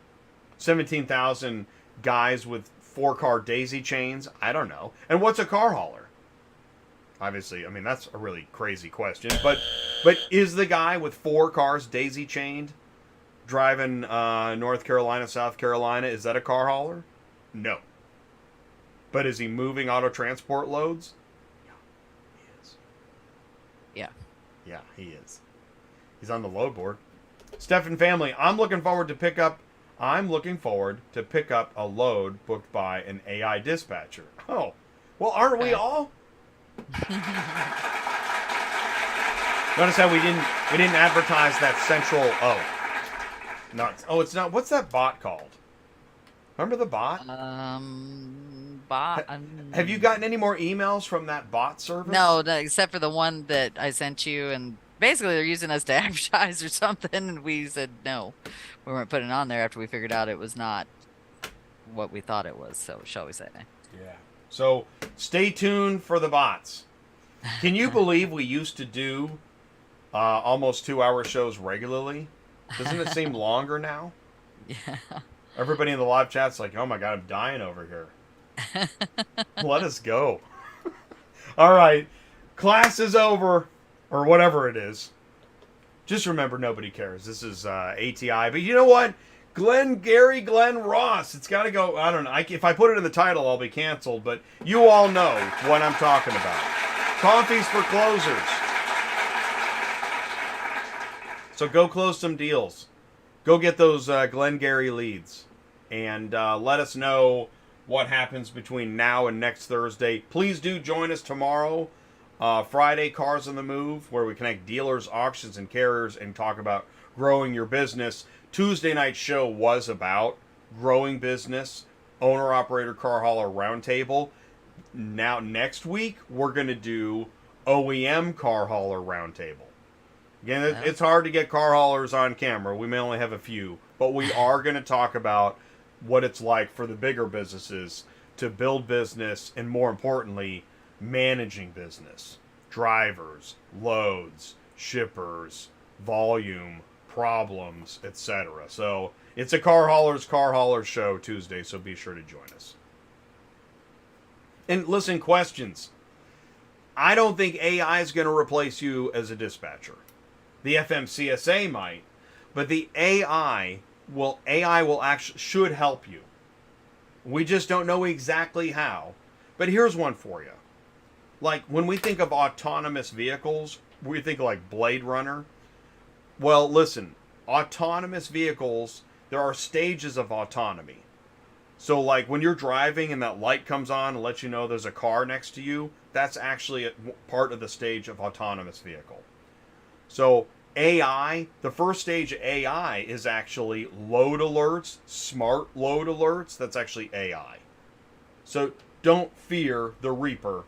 17,000 guys with 4-car daisy chains. I don't know. And what's a car hauler? Obviously, I mean, that's a really crazy question. But is the guy with 4 cars daisy chained driving North Carolina, South Carolina, is that a car hauler? No. But is he moving auto transport loads? Yeah, he is. Yeah. Yeah, he is. He's on the load board. Stephen family, I'm looking forward to pick up a load booked by an AI dispatcher. Oh, well, aren't we all? Notice how we didn't advertise that central. It's not. What's that bot called? Remember the bot? Bot. Have you gotten any more emails from that bot service? No, except for the one that I sent you, and basically they're using us to advertise or something, and we said no, we weren't putting it on there after we figured out it was not what we thought it was. So shall we say? Yeah. So stay tuned for the bots. Can you believe we used to do almost 2-hour shows regularly? Doesn't it seem longer now? Yeah. Everybody in the live chat's like, oh my God, I'm dying over here. Let us go. All right. Class is over, or whatever it is. Just remember, nobody cares. This is ATI. But you know what? Glenn Ross. It's got to go. I don't know. If I put it in the title, I'll be canceled. But you all know what I'm talking about. Coffees for closers. So go close some deals. Go get those Glengarry leads. And let us know what happens between now and next Thursday. Please do join us tomorrow, Friday, Cars on the Move, where we connect dealers, auctions, and carriers and talk about growing your business. Tuesday night's show was about growing business, owner-operator Car Hauler Roundtable. Now, next week, we're going to do OEM Car Hauler Roundtable. Again, it's hard to get car haulers on camera. We may only have a few. But we are going to talk about what it's like for the bigger businesses to build business and, more importantly, managing business. Drivers, loads, shippers, volume, problems, etc. So it's a Car Haulers show Tuesday, so be sure to join us. And listen, questions. I don't think AI is going to replace you as a dispatcher. The FMCSA might, but the AI will actually should help you. We just don't know exactly how. But here's one for you. Like when we think of autonomous vehicles, we think like Blade Runner. Well, listen, autonomous vehicles, there are stages of autonomy. So like when you're driving and that light comes on and lets you know there's a car next to you, that's actually a part of the stage of autonomous vehicle. So AI, the first stage of AI is actually load alerts, smart load alerts. That's actually AI. So don't fear the Reaper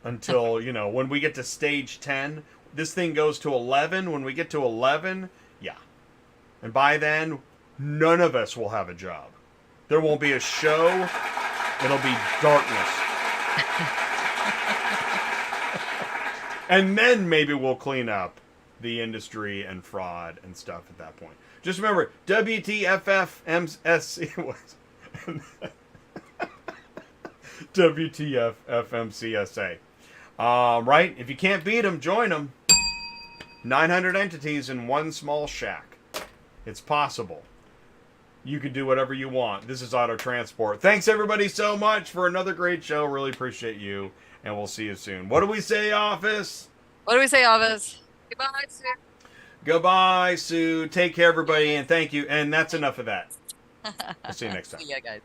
until, when we get to stage 10. This thing goes to 11. When we get to 11, yeah. And by then, none of us will have a job. There won't be a show. It'll be darkness. And then maybe we'll clean up the industry and fraud and stuff at that point. Just remember, WTF FMCSA. Right? If you can't beat them, join them. 900 entities in one small shack. It's possible. You can do whatever you want. This is Auto Transport. Thanks everybody so much for another great show. Really appreciate you. And we'll see you soon. What do we say, office? What do we say, office? Goodbye, sir. Goodbye, Sue. Take care, everybody, and thank you. And that's enough of that. I'll see you next time. Yeah, guys.